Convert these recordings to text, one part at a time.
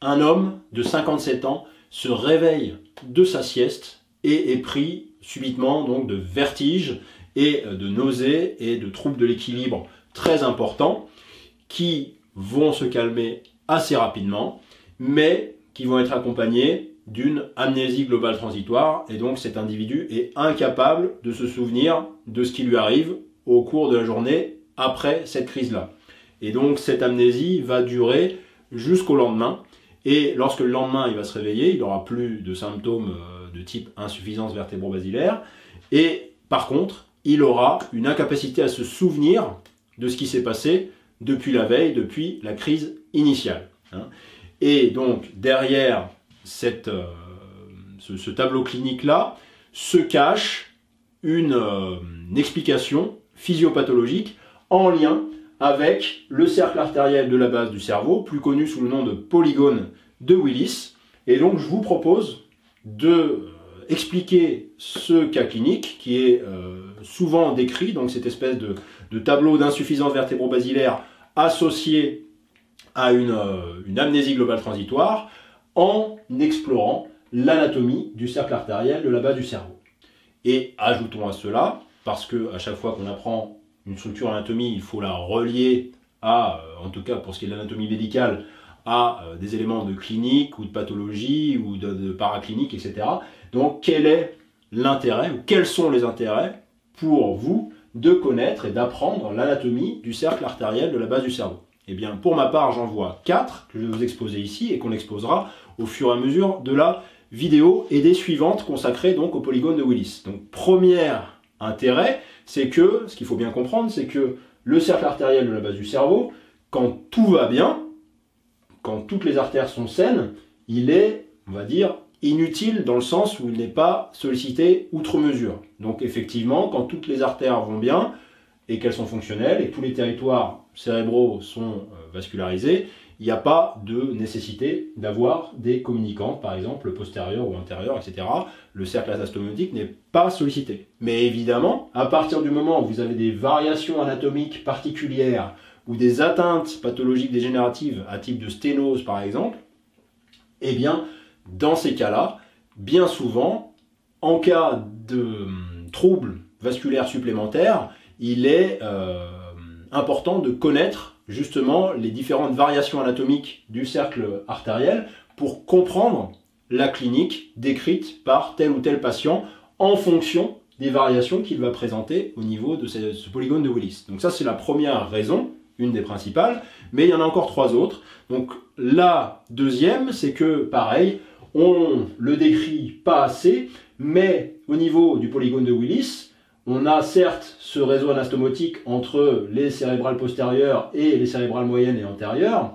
un homme de 57 ans se réveille de sa sieste et est pris subitement donc de vertiges et de nausées et de troubles de l'équilibre très importants qui vont se calmer assez rapidement, mais qui vont être accompagnés d'une amnésie globale transitoire, et donc cet individu est incapable de se souvenir de ce qui lui arrive au cours de la journée après cette crise-là. Et donc cette amnésie va durer jusqu'au lendemain, et lorsque le lendemain il va se réveiller, il n'aura plus de symptômes de type insuffisance vértébro-basilaire, et par contre, il aura une incapacité à se souvenir de ce qui s'est passé depuis la veille, depuis la crise initiale. Et donc, derrière ce tableau clinique-là, se cache une explication physiopathologique en lien avec le cercle artériel de la base du cerveau, plus connu sous le nom de polygone de Willis. Et donc, je vous propose de expliquer ce cas clinique qui est souvent décrit, donc cette espèce de tableau d'insuffisance vértébro-basilaire associé à une amnésie globale transitoire, en explorant l'anatomie du cercle artériel de la base du cerveau. Et ajoutons à cela, parce que à chaque fois qu'on apprend une structure anatomie, il faut la relier à, en tout cas pour ce qui est de l'anatomie médicale, à des éléments de clinique ou de pathologie ou de paraclinique, etc. Donc quel est l'intérêt, ou quels sont les intérêts pour vous de connaître et d'apprendre l'anatomie du cercle artériel de la base du cerveau? Eh bien, pour ma part, j'en vois 4 que je vais vous exposer ici et qu'on exposera au fur et à mesure de la vidéo et des suivantes consacrées donc au polygone de Willis. Donc, premier intérêt, c'est que, ce qu'il faut bien comprendre, c'est que le cercle artériel de la base du cerveau, quand tout va bien, quand toutes les artères sont saines, il est, on va dire, inutile dans le sens où il n'est pas sollicité outre mesure. Donc effectivement, quand toutes les artères vont bien et qu'elles sont fonctionnelles et que tous les territoires cérébraux sont vascularisés, il n'y a pas de nécessité d'avoir des communicantes, par exemple postérieures ou antérieures, etc. Le cercle anastomotique n'est pas sollicité. Mais évidemment, à partir du moment où vous avez des variations anatomiques particulières ou des atteintes pathologiques dégénératives à type de sténose, par exemple, eh bien, dans ces cas-là, bien souvent, en cas de troubles vasculaires supplémentaires, il est important de connaître justement les différentes variations anatomiques du cercle artériel pour comprendre la clinique décrite par tel ou tel patient en fonction des variations qu'il va présenter au niveau de ce polygone de Willis. Donc ça, c'est la première raison, une des principales, mais il y en a encore 3 autres. Donc la deuxième, c'est que pareil, on le décrit pas assez, mais au niveau du polygone de Willis, on a certes ce réseau anastomotique entre les cérébrales postérieures et les cérébrales moyennes et antérieures,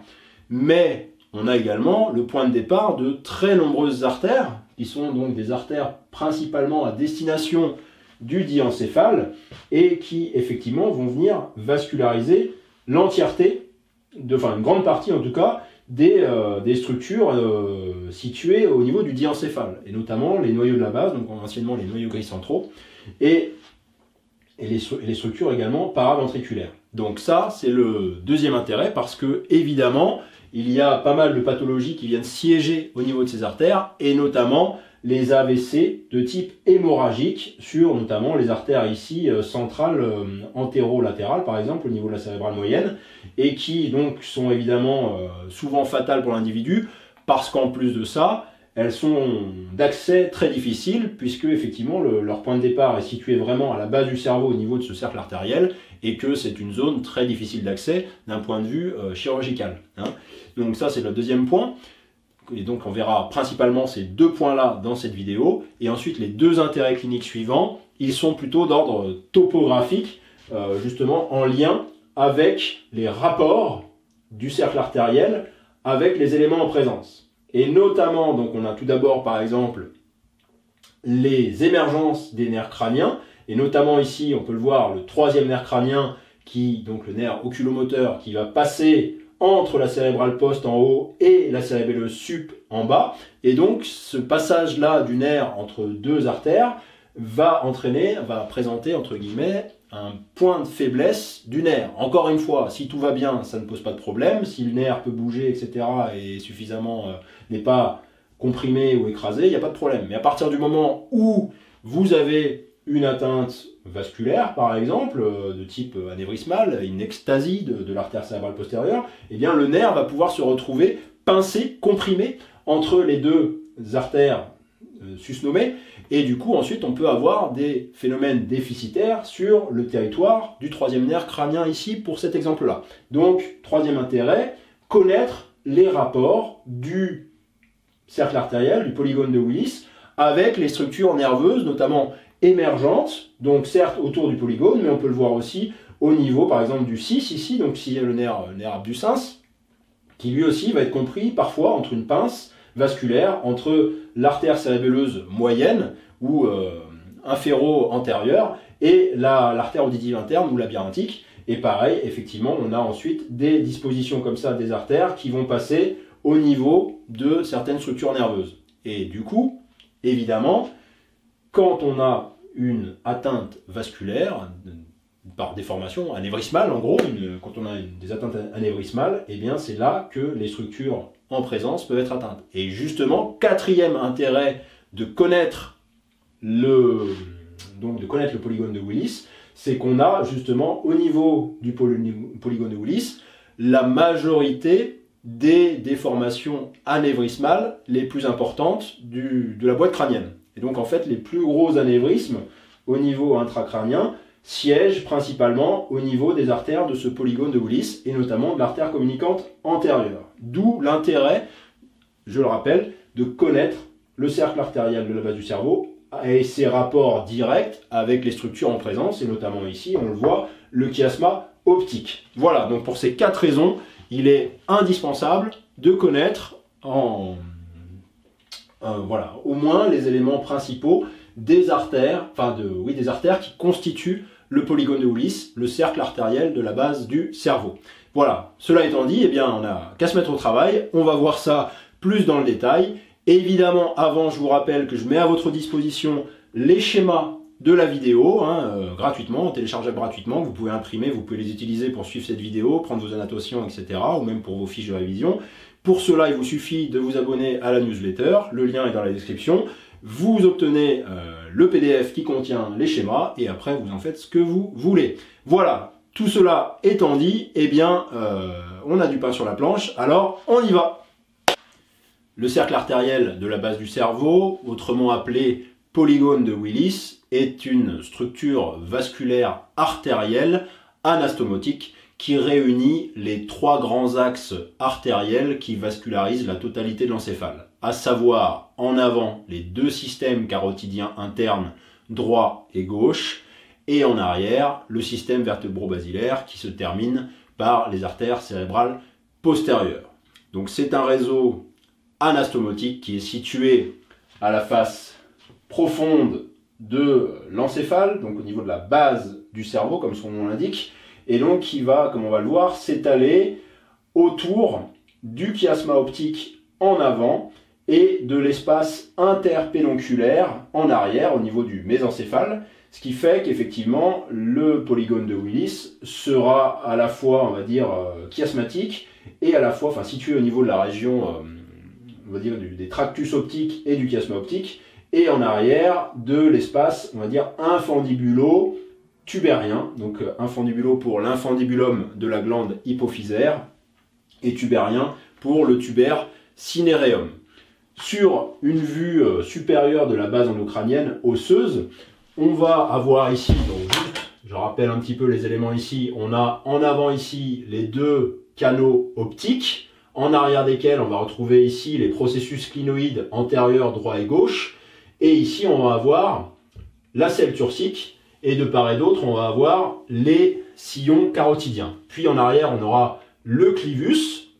mais on a également le point de départ de très nombreuses artères, qui sont donc des artères principalement à destination du diencéphale, et qui effectivement vont venir vasculariser l'entièreté, enfin une grande partie en tout cas, des structures situées au niveau du diencéphale, et notamment les noyaux de la base, donc anciennement les noyaux gris centraux, et les structures également paraventriculaires. Donc ça, c'est le deuxième intérêt, parce que évidemment, il y a pas mal de pathologies qui viennent siéger au niveau de ces artères, et notamment les AVC de type hémorragique sur notamment les artères ici centrales, antérolatérales par exemple, au niveau de la cérébrale moyenne, et qui donc sont évidemment souvent fatales pour l'individu, parce qu'en plus de ça, elles sont d'accès très difficile, puisque effectivement leur point de départ est situé vraiment à la base du cerveau au niveau de ce cercle artériel, et que c'est une zone très difficile d'accès d'un point de vue chirurgical. Donc ça, c'est le deuxième point. Et donc on verra principalement ces 2 points-là dans cette vidéo. Et ensuite, les 2 intérêts cliniques suivants, ils sont plutôt d'ordre topographique, justement en lien avec les rapports du cercle artériel avec les éléments en présence. Et notamment, donc on a tout d'abord par exemple les émergences des nerfs crâniens, et notamment ici on peut le voir, le 3e nerf crânien, donc le nerf oculomoteur, qui va passer entre la cérébrale post en haut et la cérébelleuse sup en bas. Et donc ce passage-là du nerf entre 2 artères va présenter entre guillemets un point de faiblesse du nerf. Encore une fois, si tout va bien, ça ne pose pas de problème. Si le nerf peut bouger, etc., et suffisamment n'est pas comprimé ou écrasé, il n'y a pas de problème. Mais à partir du moment où vous avez une atteinte vasculaire, par exemple, de type anévrismal, une extasie de l'artère cérébrale postérieure, eh bien le nerf va pouvoir se retrouver pincé, comprimé entre les deux artères susnommées, et du coup ensuite on peut avoir des phénomènes déficitaires sur le territoire du troisième nerf crânien ici pour cet exemple-là. Donc, troisième intérêt, connaître les rapports du cercle artériel, du polygone de Willis, avec les structures nerveuses, notamment émergentes, donc certes autour du polygone, mais on peut le voir aussi au niveau, par exemple, du 6 ici, donc s'il y a le nerf abducens, qui lui aussi va être compris parfois entre une pince vasculaire, entre l'artère cérébelleuse moyenne ou inféro-antérieure et l'artère auditive interne ou labyrinthique. Et pareil, effectivement, on a ensuite des dispositions comme ça des artères qui vont passer au niveau de certaines structures nerveuses. Et du coup, évidemment, quand on a une atteinte vasculaire, par déformation anévrismale en gros, quand on a des atteintes anévrismales, eh bien c'est là que les structures en présence peuvent être atteintes. Et justement, quatrième intérêt de connaître le polygone de Willis, c'est qu'on a justement au niveau du polygone de Willis la majorité des déformations anévrismales les plus importantes de la boîte crânienne. Et donc en fait les plus gros anévrismes au niveau intracrânien siègent principalement au niveau des artères de ce polygone de Willis et notamment de l'artère communicante antérieure. D'où l'intérêt, je le rappelle, de connaître le cercle artériel de la base du cerveau et ses rapports directs avec les structures en présence, et notamment ici, on le voit, le chiasma optique. Voilà, donc pour ces 4 raisons, il est indispensable de connaître voilà, au moins les éléments principaux des artères, des artères qui constituent le polygone de Willis, le cercle artériel de la base du cerveau. Voilà, cela étant dit, eh bien, on n'a qu'à se mettre au travail, on va voir ça plus dans le détail. Évidemment, avant, je vous rappelle que je mets à votre disposition les schémas de la vidéo, gratuitement, téléchargeables gratuitement, que vous pouvez imprimer, vous pouvez les utiliser pour suivre cette vidéo, prendre vos annotations, etc., ou même pour vos fiches de révision. Pour cela, il vous suffit de vous abonner à la newsletter, le lien est dans la description. Vous obtenez le PDF qui contient les schémas, et après vous en faites ce que vous voulez. Voilà, tout cela étant dit, eh bien, on a du pain sur la planche, alors on y va. Le cercle artériel de la base du cerveau, autrement appelé polygone de Willis, est une structure vasculaire artérielle anastomotique qui réunit les 3 grands axes artériels qui vascularisent la totalité de l'encéphale, à savoir en avant les 2 systèmes carotidiens internes droit et gauche, et en arrière le système vertébro-basilaire qui se termine par les artères cérébrales postérieures. Donc c'est un réseau anastomotique qui est situé à la face profonde de l'encéphale, donc au niveau de la base du cerveau, comme son nom l'indique, et donc qui va, comme on va le voir, s'étaler autour du chiasma optique en avant et de l'espace interpédonculaire en arrière, au niveau du mésencéphale, ce qui fait qu'effectivement, le polygone de Willis sera à la fois, on va dire, chiasmatique, et à la fois, situé au niveau de la région, on va dire, des tractus optiques et du chiasma optique, et en arrière de l'espace, on va dire, infundibulo-tubérien, donc infundibulo pour l'infundibulum de la glande hypophysaire, et tubérien pour le tuber cinéreum. Sur une vue supérieure de la base endocrânienne osseuse, on va avoir ici, donc juste, je rappelle un petit peu les éléments ici, on a en avant ici les 2 canaux optiques, en arrière desquels on va retrouver ici les processus clinoïdes antérieurs droit et gauche, et ici on va avoir la selle turcique, et de part et d'autre on va avoir les sillons carotidiens. Puis en arrière on aura le clivus,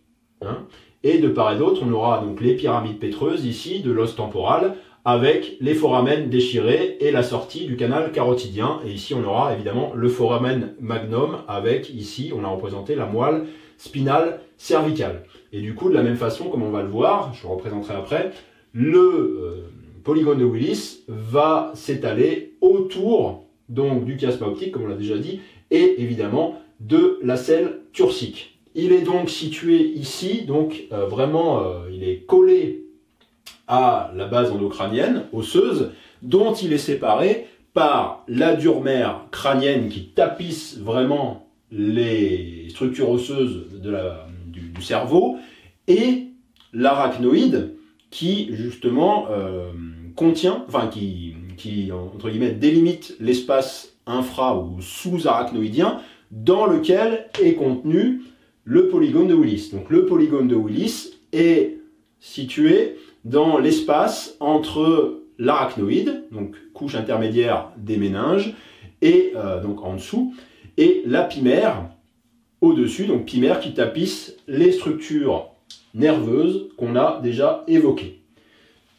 et de part et d'autre on aura donc les pyramides pétreuses ici de l'os temporal, avec les foramens déchirés et la sortie du canal carotidien. Et ici on aura évidemment le foramen magnum, avec ici on a représenté la moelle spinale cervicale. Et du coup de la même façon, comme on va le voir, je le représenterai après, le polygone de Willis va s'étaler autour donc du chiasma optique, comme on l'a déjà dit, et évidemment de la selle turcique. Il est donc situé ici, donc vraiment, il est collé à la base endocrânienne, osseuse, dont il est séparé par la dure-mère crânienne qui tapisse vraiment les structures osseuses du cerveau, et l'arachnoïde qui justement contient, enfin qui entre guillemets délimite l'espace infra ou sous-arachnoïdien dans lequel est contenu le polygone de Willis. Donc le polygone de Willis est situé dans l'espace entre l'arachnoïde, donc couche intermédiaire des méninges, et donc en dessous, et la pimère au-dessus, donc pimère qui tapisse les structures nerveuses qu'on a déjà évoquées.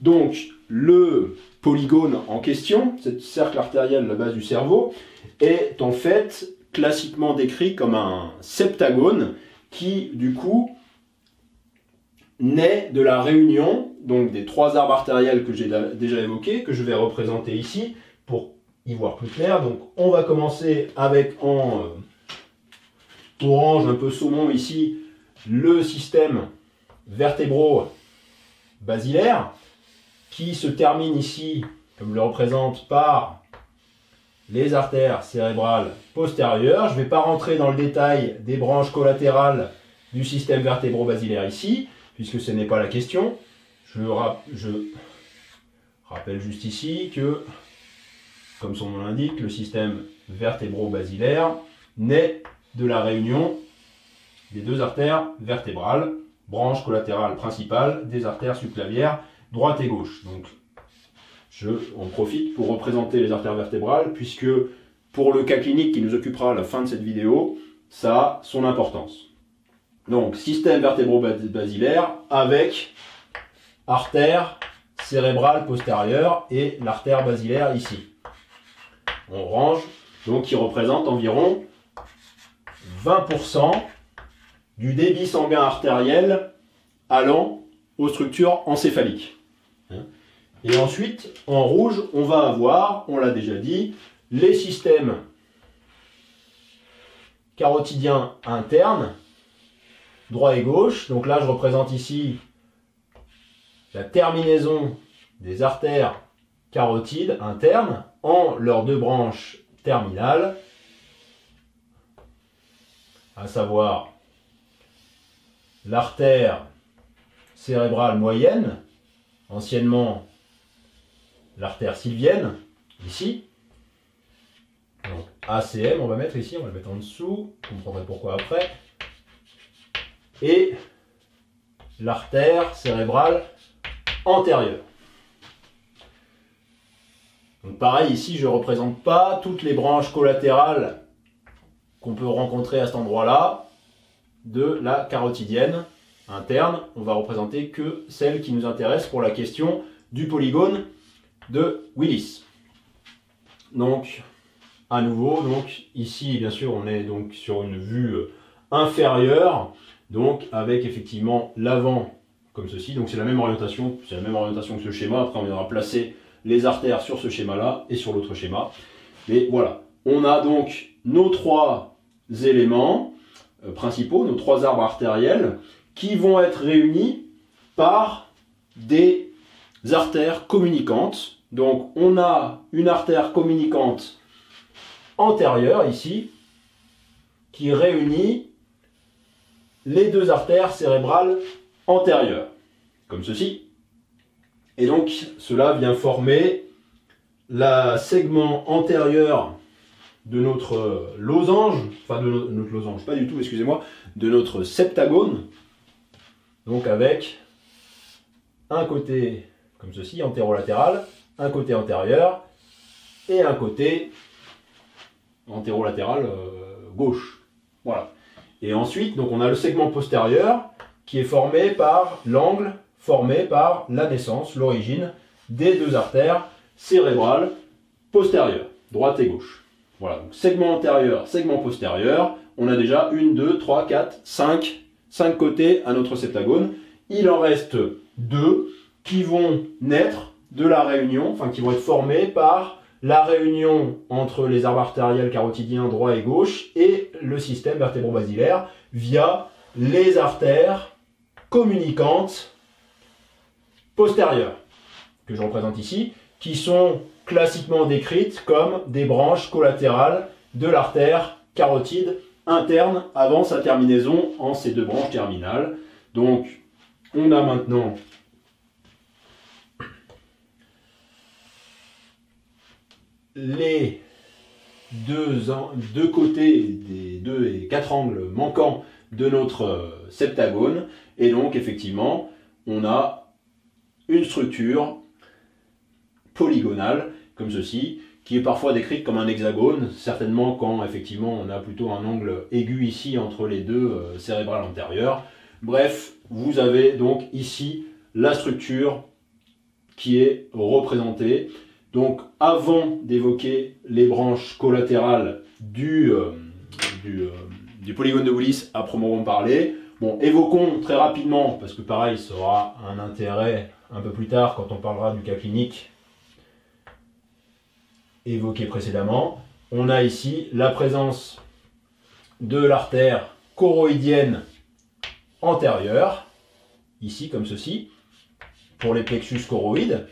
Donc le polygone en question, cette cercle artériel à la base du cerveau, est en fait classiquement décrit comme un septagone qui du coup naît de la réunion donc des trois arbres artériels que j'ai déjà évoqués, que je vais représenter ici pour y voir plus clair. Donc on va commencer avec en orange un peu saumon ici le système vertébro-basilaire qui se termine ici, comme je le représente, par les artères cérébrales postérieures. Je ne vais pas rentrer dans le détail des branches collatérales du système vertébro-basilaire ici, puisque ce n'est pas la question. Je rappelle juste ici que, comme son nom l'indique, le système vertébro-basilaire naît de la réunion des deux artères vertébrales, branche collatérale principale des artères subclavières droite et gauche. Donc, je en profite pour représenter les artères vertébrales, puisque pour le cas clinique qui nous occupera à la fin de cette vidéo, ça a son importance. Donc, système vertébro-basilaire avec artère cérébrale postérieure et l'artère basilaire ici. On range, donc qui représente environ 20% du débit sanguin artériel allant aux structures encéphaliques. Et ensuite, en rouge, on va avoir, on l'a déjà dit, les systèmes carotidiens internes, droit et gauche. Donc là, je représente ici la terminaison des artères carotides internes en leurs deux branches terminales, à savoir l'artère cérébrale moyenne, anciennement l'artère sylvienne, ici. Donc ACM, on va mettre ici, on va le mettre en dessous, vous comprendrez pourquoi après. Et l'artère cérébrale antérieure. Donc pareil, ici je ne représente pas toutes les branches collatérales qu'on peut rencontrer à cet endroit-là de la carotidienne interne. On va représenter que celles qui nous intéressent pour la question du polygone de Willis. Donc, à nouveau, donc ici, bien sûr, on est donc sur une vue inférieure, donc avec effectivement l'avant comme ceci. Donc c'est la même orientation que ce schéma. Après, on viendra placer les artères sur ce schéma-là et sur l'autre schéma. Mais voilà, on a donc nos trois éléments principaux, nos trois arbres artériels, qui vont être réunis par des artères communicantes. Donc on a une artère communicante antérieure ici, qui réunit les deux artères cérébrales antérieures, comme ceci. Et donc cela vient former le segment antérieur de notre losange, enfin de notre losange, pas du tout, excusez-moi, de notre septagone, donc avec un côté comme ceci, antérolatéral, un côté antérieur et un côté antérolatéral gauche. Voilà. Et ensuite, donc on a le segment postérieur qui est formé par l'angle formé par la naissance, l'origine des deux artères cérébrales postérieures, droite et gauche. Voilà, donc segment antérieur, segment postérieur, on a déjà 1, 2, 3, 4, 5 côtés à notre septagone. Il en reste 2 qui vont naître de la réunion, enfin qui vont être formés par la réunion entre les arbres artériels carotidiens droit et gauche et le système vertébro-basilaire via les artères communicantes postérieures, que je représente ici, qui sont classiquement décrites comme des branches collatérales de l'artère carotide interne avant sa terminaison en ces deux branches terminales. Donc, on a maintenant les deux côtés des 2 et 4 angles manquants de notre septagone. Et donc, effectivement, on a une structure polygonale, comme ceci, qui est parfois décrite comme un hexagone, certainement quand, effectivement, on a plutôt un angle aigu ici entre les deux cérébrales antérieures. Bref, vous avez donc ici la structure qui est représentée. Donc, avant d'évoquer les branches collatérales du polygone de Willis à proprement parler, bon, évoquons très rapidement, parce que pareil, ça aura un intérêt un peu plus tard quand on parlera du cas clinique évoqué précédemment. On a ici la présence de l'artère choroïdienne antérieure, ici comme ceci, pour les plexus choroïdes.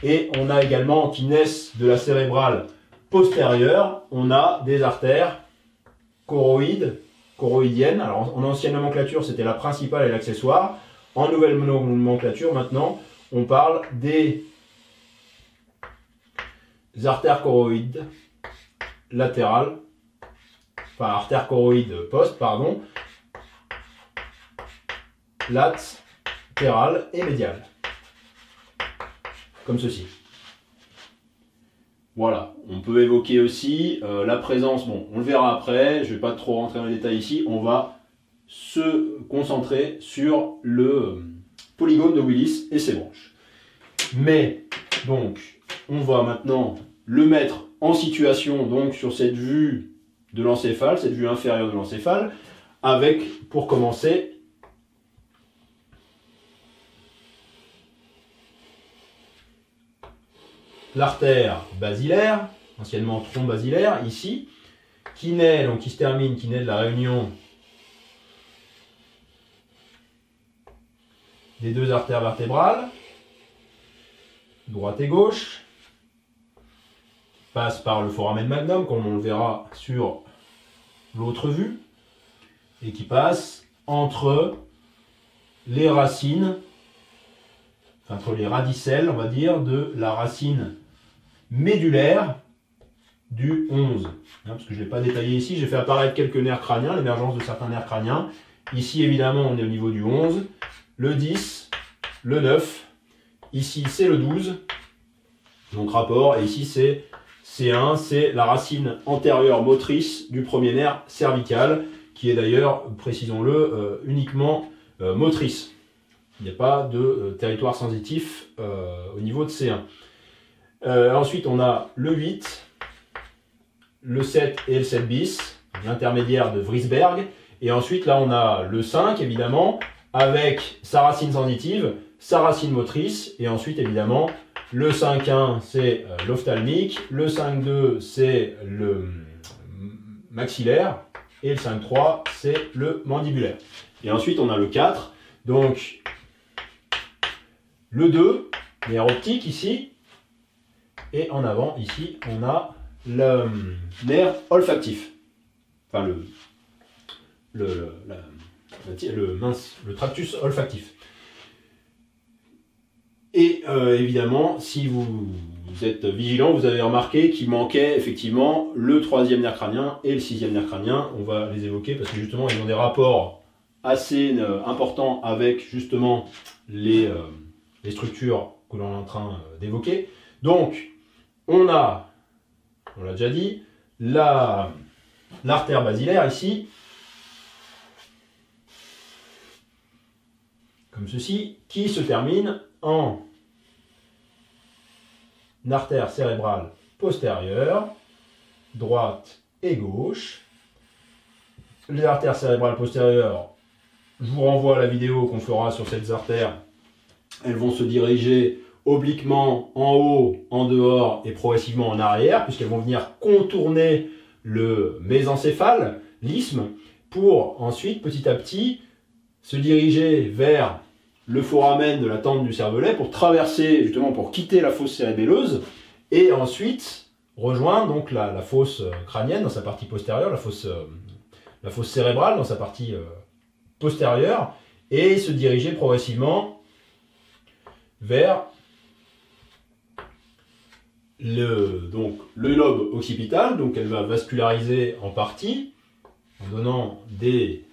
Et on a également, qui naissent de la cérébrale postérieure, on a des artères choroïdiennes. Alors en ancienne nomenclature, c'était la principale et l'accessoire. En nouvelle nomenclature, maintenant, on parle des artères choroïdes latérales, enfin artères choroïdes post, pardon, latérales et médiales. Comme ceci. Voilà, on peut évoquer aussi la présence, bon, on le verra après, je ne vais pas trop rentrer dans les détails ici, on va se concentrer sur le polygone de Willis et ses branches. Mais, donc, on va maintenant le mettre en situation, donc, sur cette vue de l'encéphale, cette vue inférieure de l'encéphale, avec, pour commencer, l'artère basilaire, anciennement tronc basilaire, ici, qui naît, donc qui se termine, qui naît de la réunion des deux artères vertébrales, droite et gauche, passe par le foramen magnum, comme on le verra sur l'autre vue, et qui passe entre les racines, entre les radicelles, on va dire, de la racine médulaire du 11. Parce que je ne l'ai pas détaillé ici, j'ai fait apparaître quelques nerfs crâniens, l'émergence de certains nerfs crâniens. Ici, évidemment, on est au niveau du 11, le 10, le 9. Ici, c'est le 12. Donc, rapport. Et ici, c'est C1, c'est la racine antérieure motrice du premier nerf cervical, qui est d'ailleurs, précisons-le, uniquement motrice. Il n'y a pas de territoire sensitif au niveau de C1. Ensuite, on a le 8, le 7 et le 7 bis, l'intermédiaire de Vriesberg. Et ensuite, là, on a le 5, évidemment, avec sa racine sensitive, sa racine motrice. Et ensuite, évidemment, le 5,1, c'est l'ophtalmique. Le 5,2, c'est le maxillaire. Et le 5,3, c'est le mandibulaire. Et ensuite, on a le 4. Donc, le 2, nerf optique ici. Et en avant, ici, on a le nerf olfactif. Enfin, le tractus olfactif. Et évidemment, si vous êtes vigilant, vous avez remarqué qu'il manquait effectivement le 3e nerf crânien et le 6e nerf crânien. On va les évoquer parce que justement, ils ont des rapports assez importants avec justement les structures que l'on est en train d'évoquer. Donc, on l'a déjà dit, l'artère basilaire ici, comme ceci, qui se termine en artère cérébrale postérieure, droite et gauche. Les artères cérébrales postérieures, je vous renvoie à la vidéo qu'on fera sur ces artères. Elles vont se diriger obliquement en haut, en dehors et progressivement en arrière, puisqu'elles vont venir contourner le mésencéphale, l'isthme, pour ensuite, petit à petit, se diriger vers le foramen de la tente du cervelet pour traverser, justement, pour quitter la fosse cérébelleuse et ensuite rejoindre donc la fosse crânienne dans sa partie postérieure, la fosse cérébrale dans sa partie postérieure et se diriger progressivement vers le lobe occipital. Donc elle va vasculariser en partie en donnant des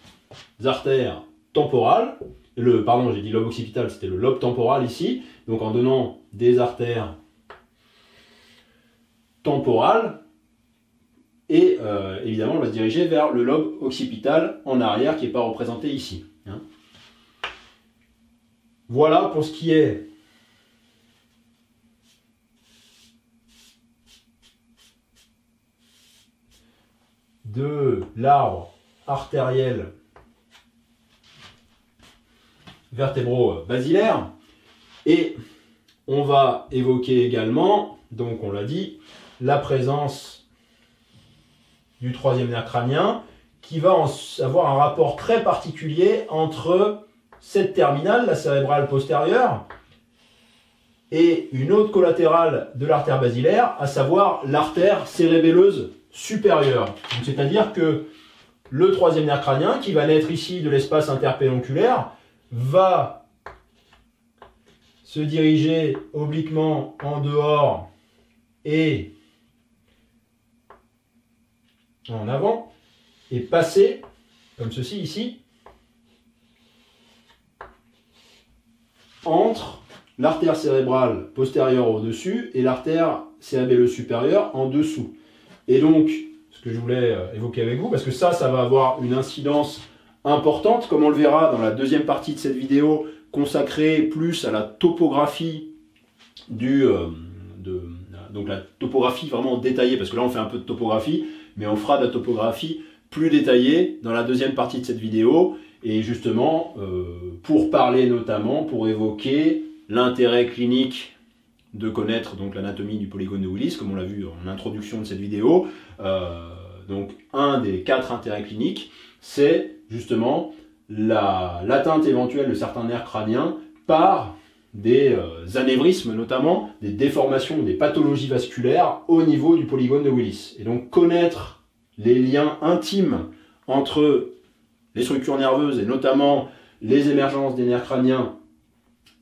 artères temporales. J'ai dit lobe occipital, c'était le lobe temporal ici. Donc en donnant des artères temporales et évidemment on va se diriger vers le lobe occipital en arrière qui n'est pas représenté ici. Hein. Voilà pour ce qui est de l'arbre artériel vertébro-basilaire. Et on va évoquer également, donc on l'a dit, la présence du troisième nerf crânien qui va avoir un rapport très particulier entre cette terminale, la cérébrale postérieure, et une autre collatérale de l'artère basilaire, à savoir l'artère cérébelleuse supérieure. C'est-à-dire que le troisième nerf crânien, qui va naître ici de l'espace interpédonculaire, va se diriger obliquement en dehors et en avant, et passer, comme ceci ici, entre l'artère cérébrale postérieure au-dessus et l'artère cérébelleuse supérieure en dessous. Et donc, ce que je voulais évoquer avec vous, parce que ça va avoir une incidence importante, comme on le verra dans la deuxième partie de cette vidéo, consacrée plus à la topographie donc la topographie vraiment détaillée, parce que là on fait un peu de topographie, mais on fera de la topographie plus détaillée dans la deuxième partie de cette vidéo, et justement pour parler notamment, pour évoquer l'intérêt clinique de connaître donc l'anatomie du polygone de Willis, comme on l'a vu en introduction de cette vidéo. Donc un des 4 intérêts cliniques, c'est justement l'atteinte éventuelle de certains nerfs crâniens par des anévrismes, notamment des déformations, des pathologies vasculaires au niveau du polygone de Willis. Et donc connaître les liens intimes entre les structures nerveuses et notamment les émergences des nerfs crâniens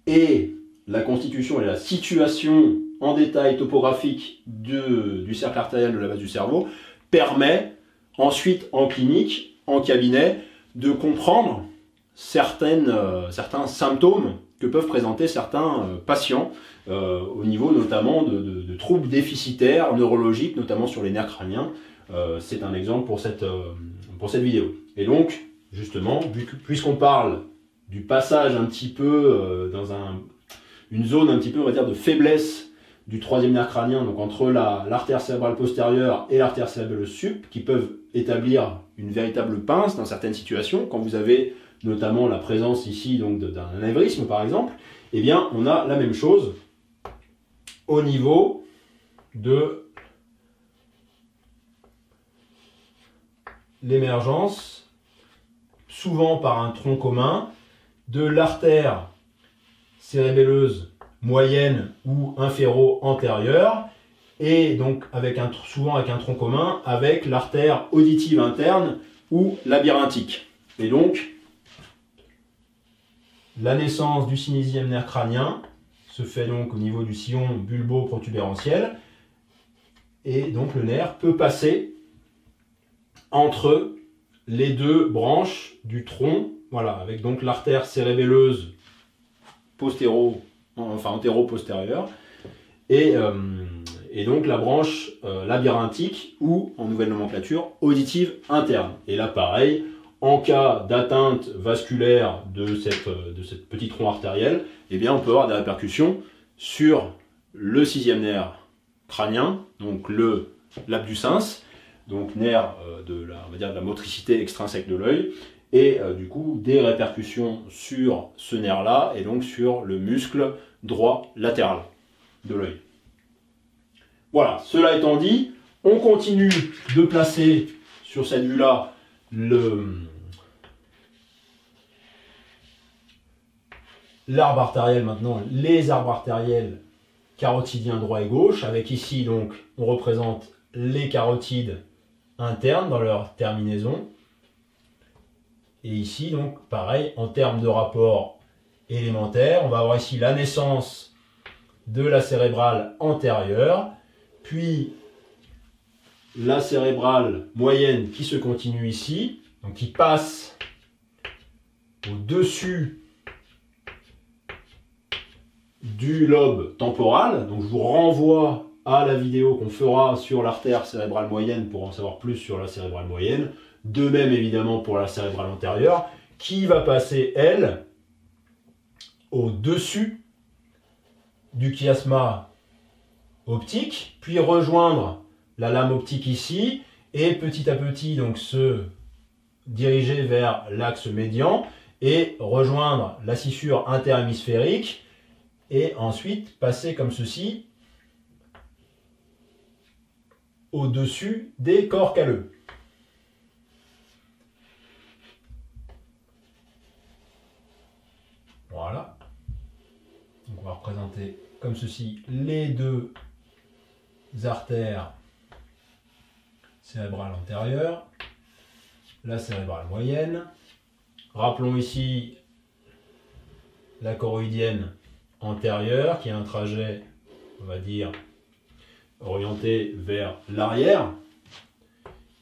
et la constitution et la situation en détail topographique du cercle artériel de la base du cerveau permet ensuite en clinique, en cabinet, de comprendre certains symptômes que peuvent présenter certains patients au niveau notamment de troubles déficitaires neurologiques, notamment sur les nerfs crâniens. C'est un exemple pour cette vidéo. Et donc, justement, puisqu'on parle du passage un petit peu dans une zone un petit peu, on va dire, de faiblesse du troisième nerf crânien, donc entre l'artère cérébrale postérieure et l'artère cérébelleuse sup, qui peuvent établir une véritable pince dans certaines situations, quand vous avez notamment la présence ici d'un anévrisme par exemple, eh bien on a la même chose au niveau de l'émergence, souvent par un tronc commun, de l'artère cérébelleuse moyenne ou inféro-antérieure, et donc souvent avec un tronc commun avec l'artère auditive interne ou labyrinthique. Et donc, la naissance du synésième nerf crânien se fait donc au niveau du sillon bulbo-protubérantiel, et donc le nerf peut passer entre les deux branches du tronc, voilà, avec donc l'artère cérébelleuse antéro-postérieure, et donc la branche labyrinthique ou, en nouvelle nomenclature, auditive interne. Et là, pareil, en cas d'atteinte vasculaire de cette petite tronc artériel, eh bien, on peut avoir des répercussions sur le sixième nerf crânien, donc l'abducens, donc nerf on va dire, de la motricité extrinsèque de l'œil, et du coup des répercussions sur ce nerf-là et donc sur le muscle droit latéral de l'œil. Voilà, cela étant dit, on continue de placer sur cette vue-là l'arbre artériel maintenant, les arbres artériels carotidiens droit et gauche, avec ici donc on représente les carotides internes dans leur terminaison. Et ici donc pareil, en termes de rapport élémentaire, on va avoir ici la naissance de la cérébrale antérieure, puis la cérébrale moyenne qui se continue ici, donc qui passe au-dessus du lobe temporal. Donc je vous renvoie à la vidéo qu'on fera sur l'artère cérébrale moyenne pour en savoir plus sur la cérébrale moyenne. De même évidemment pour la cérébrale antérieure, qui va passer, elle, au-dessus du chiasma optique, puis rejoindre la lame optique ici, et petit à petit donc se diriger vers l'axe médian, et rejoindre la scissure interhémisphérique, et ensuite passer comme ceci au-dessus des corps calleux. Voilà. Donc on va représenter comme ceci les deux artères cérébrales antérieures, la cérébrale moyenne. Rappelons ici la choroïdienne antérieure qui a un trajet, on va dire, orienté vers l'arrière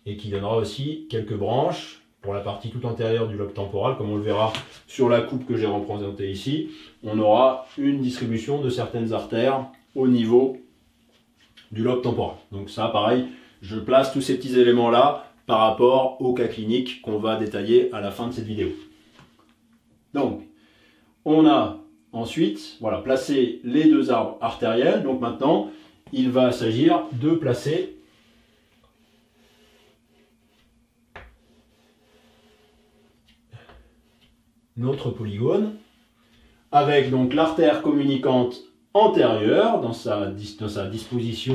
et qui donnera aussi quelques branches pour la partie tout antérieure du lobe temporal, comme on le verra sur la coupe que j'ai représentée ici. On aura une distribution de certaines artères au niveau du lobe temporal. Donc ça, pareil, je place tous ces petits éléments-là par rapport au cas clinique qu'on va détailler à la fin de cette vidéo. Donc, on a ensuite placé les deux arbres artériels. Donc maintenant, il va s'agir de placer notre polygone avec donc l'artère communicante antérieure dans sa disposition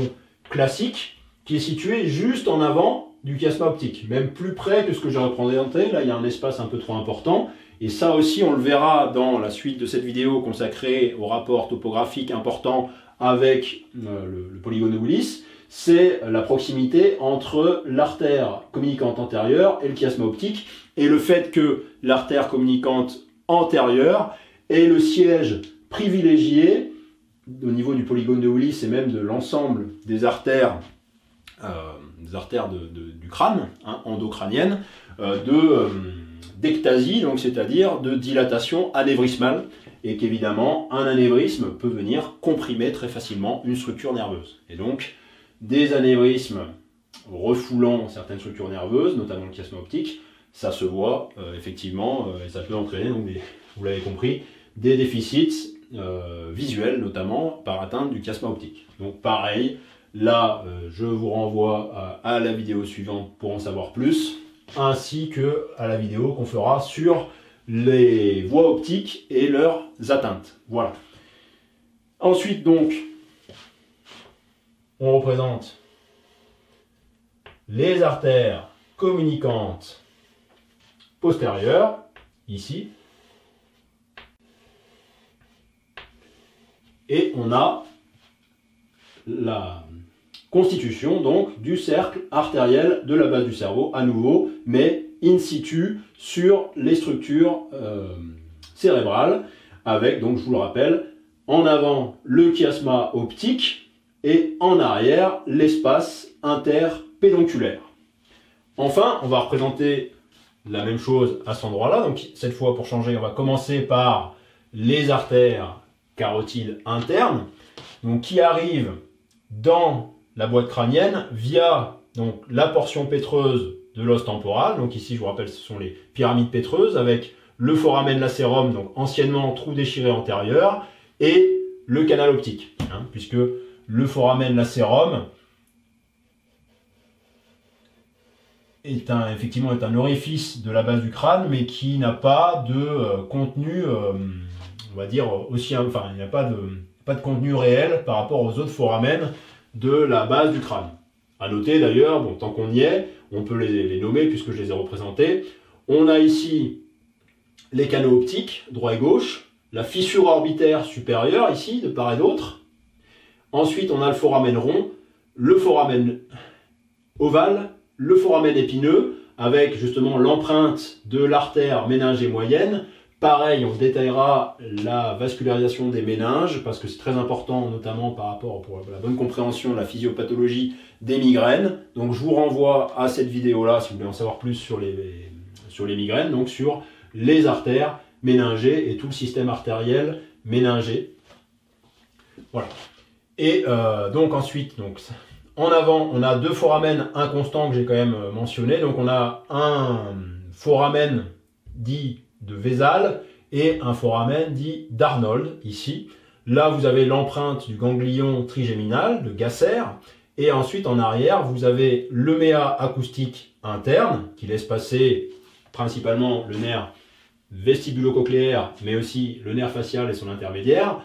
classique qui est située juste en avant du chiasma optique, même plus près que ce que j'ai représenté. Là, il y a un espace un peu trop important. Et ça aussi, on le verra dans la suite de cette vidéo consacrée au rapport topographique important avec le polygone de Willis. C'est la proximité entre l'artère communicante antérieure et le chiasma optique, et le fait que l'artère communicante antérieure est le siège privilégié au niveau du polygone de Willis et même de l'ensemble des artères du crâne, endocrâniennes, d'ectasie, donc c'est-à-dire de dilatation anévrismale, et qu'évidemment un anévrisme peut venir comprimer très facilement une structure nerveuse. Et donc des anévrismes refoulant certaines structures nerveuses, notamment le chiasma optique, ça se voit effectivement, et ça peut entraîner, donc vous l'avez compris, des déficits visuels, notamment par atteinte du chiasma optique. Donc pareil, là je vous renvoie à la vidéo suivante pour en savoir plus, ainsi que à la vidéo qu'on fera sur les voies optiques et leurs atteintes. Voilà. Ensuite donc, on représente les artères communicantes postérieures, ici, et on a la constitution donc du cercle artériel de la base du cerveau, à nouveau, mais in situ sur les structures cérébrales, avec, donc je vous le rappelle, en avant le chiasma optique et en arrière l'espace interpédonculaire. Enfin, on va représenter la même chose à cet endroit-là. Donc cette fois, pour changer, on va commencer par les artères carotides internes, donc qui arrivent dans la boîte crânienne via donc la portion pétreuse de l'os temporal. Donc ici, je vous rappelle, ce sont les pyramides pétreuses avec le foramen lacérum, donc anciennement trou déchiré antérieur, et le canal optique, puisque le foramen lacérum effectivement est un orifice de la base du crâne, mais qui n'a pas de contenu, on va dire, enfin, il n'y a pas de contenu réel par rapport aux autres foramen de la base du crâne. À noter d'ailleurs, bon, tant qu'on y est, on peut les nommer puisque je les ai représentés. On a ici les canaux optiques, droit et gauche, la fissure orbitaire supérieure ici, de part et d'autre. Ensuite, on a le foramen rond, le foramen ovale, le foramen épineux, avec justement l'empreinte de l'artère méningée moyenne. Pareil, on détaillera la vascularisation des méninges, parce que c'est très important, notamment par rapport pour la bonne compréhension de la physiopathologie des migraines. Donc je vous renvoie à cette vidéo-là, si vous voulez en savoir plus sur les migraines, donc sur les artères méningées et tout le système artériel méningé. Voilà. Et donc ensuite, en avant, on a deux foramen inconstants que j'ai quand même mentionné. Donc on a un foramen dit de Vesal et un foramen dit d'Arnold ici. Là, vous avez l'empreinte du ganglion trigéminal de Gasser. Et ensuite, en arrière, vous avez le méa acoustique interne qui laisse passer principalement le nerf vestibulo-cochléaire, mais aussi le nerf facial et son intermédiaire.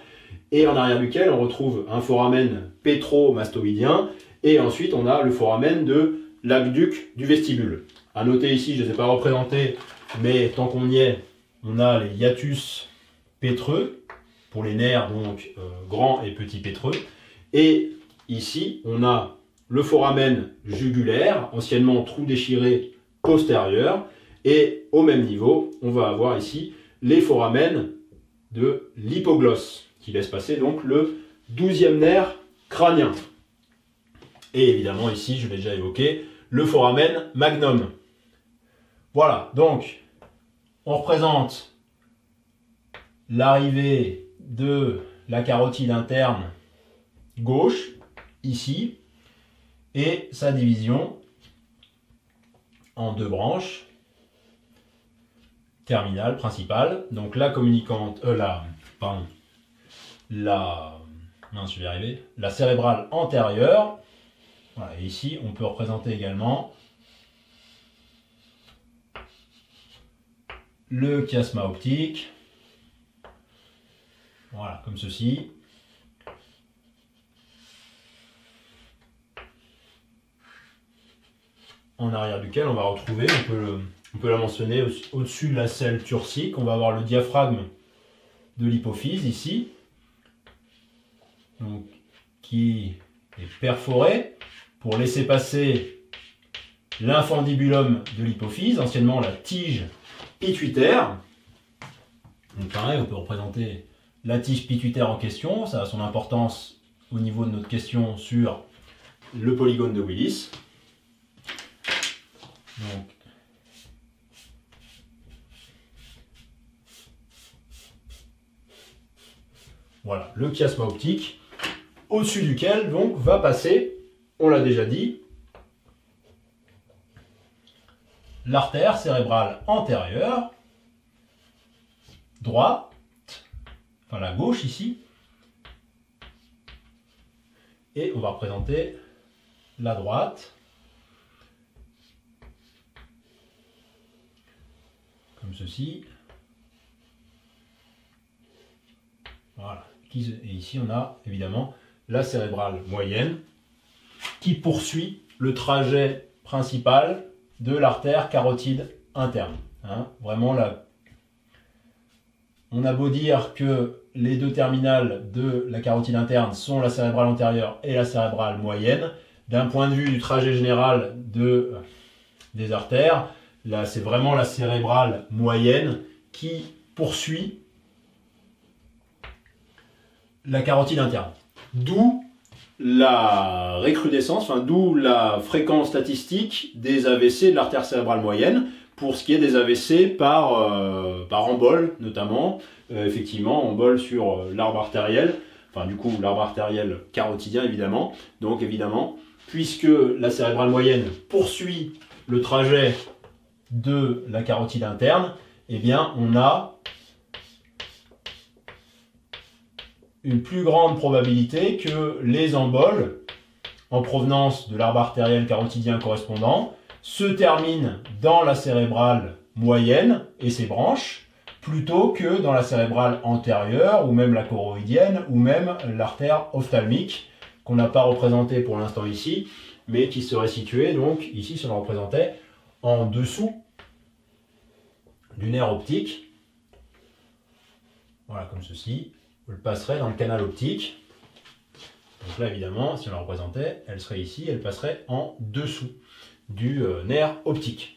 Et en arrière duquel, on retrouve un foramen pétromastoïdien. Et ensuite, on a le foramen de l'aqueduc du vestibule. À noter ici, je ne les ai pas représentés, mais tant qu'on y est, on a les hiatus pétreux, pour les nerfs donc grands et petits pétreux. Et ici, on a le foramen jugulaire, anciennement trou déchiré postérieur. Et au même niveau, on va avoir ici les foramen de l'hypoglosse, qui laisse passer donc le 12e nerf crânien. Et évidemment ici, je l'ai déjà évoqué, le foramen magnum. Voilà, donc on représente l'arrivée de la carotide interne gauche, ici, et sa division en deux branches, terminale, principale. Donc la communicante, la cérébrale antérieure. Voilà, et ici, on peut représenter également le chiasma optique. Voilà, comme ceci. En arrière duquel on va retrouver, on peut la mentionner au-dessus de la selle turcique, on va avoir le diaphragme de l'hypophyse ici, donc, qui est perforé pour laisser passer l'infundibulum de l'hypophyse, anciennement la tige pituitaire. Donc pareil, on peut représenter la tige pituitaire en question, ça a son importance au niveau de notre question sur le polygone de Willis. Donc, voilà, le chiasma optique, au-dessus duquel donc va passer, on l'a déjà dit, l'artère cérébrale antérieure, droite, enfin la gauche ici, et on va représenter la droite, comme ceci. Voilà. Et ici, on a évidemment la cérébrale moyenne qui poursuit le trajet principal de l'artère carotide interne. Hein, vraiment, là, on a beau dire que les deux terminales de la carotide interne sont la cérébrale antérieure et la cérébrale moyenne. D'un point de vue du trajet général des artères, là, c'est vraiment la cérébrale moyenne qui poursuit la carotide interne. D'où la recrudescence, enfin d'où la fréquence statistique des AVC de l'artère cérébrale moyenne, pour ce qui est des AVC par embole notamment, effectivement, embole sur l'arbre artériel, enfin du coup l'arbre artériel carotidien évidemment, donc évidemment, puisque la cérébrale moyenne poursuit le trajet de la carotide interne, eh bien on a une plus grande probabilité que les emboles en provenance de l'arbre artériel carotidien correspondant se termine dans la cérébrale moyenne et ses branches, plutôt que dans la cérébrale antérieure, ou même la choroïdienne, ou même l'artère ophtalmique, qu'on n'a pas représentée pour l'instant ici, mais qui serait située, donc ici, si on le représentait, en dessous du nerf optique. Voilà, comme ceci. Elle passerait dans le canal optique. Donc là, évidemment, si on la représentait, elle serait ici, elle passerait en dessous du nerf optique.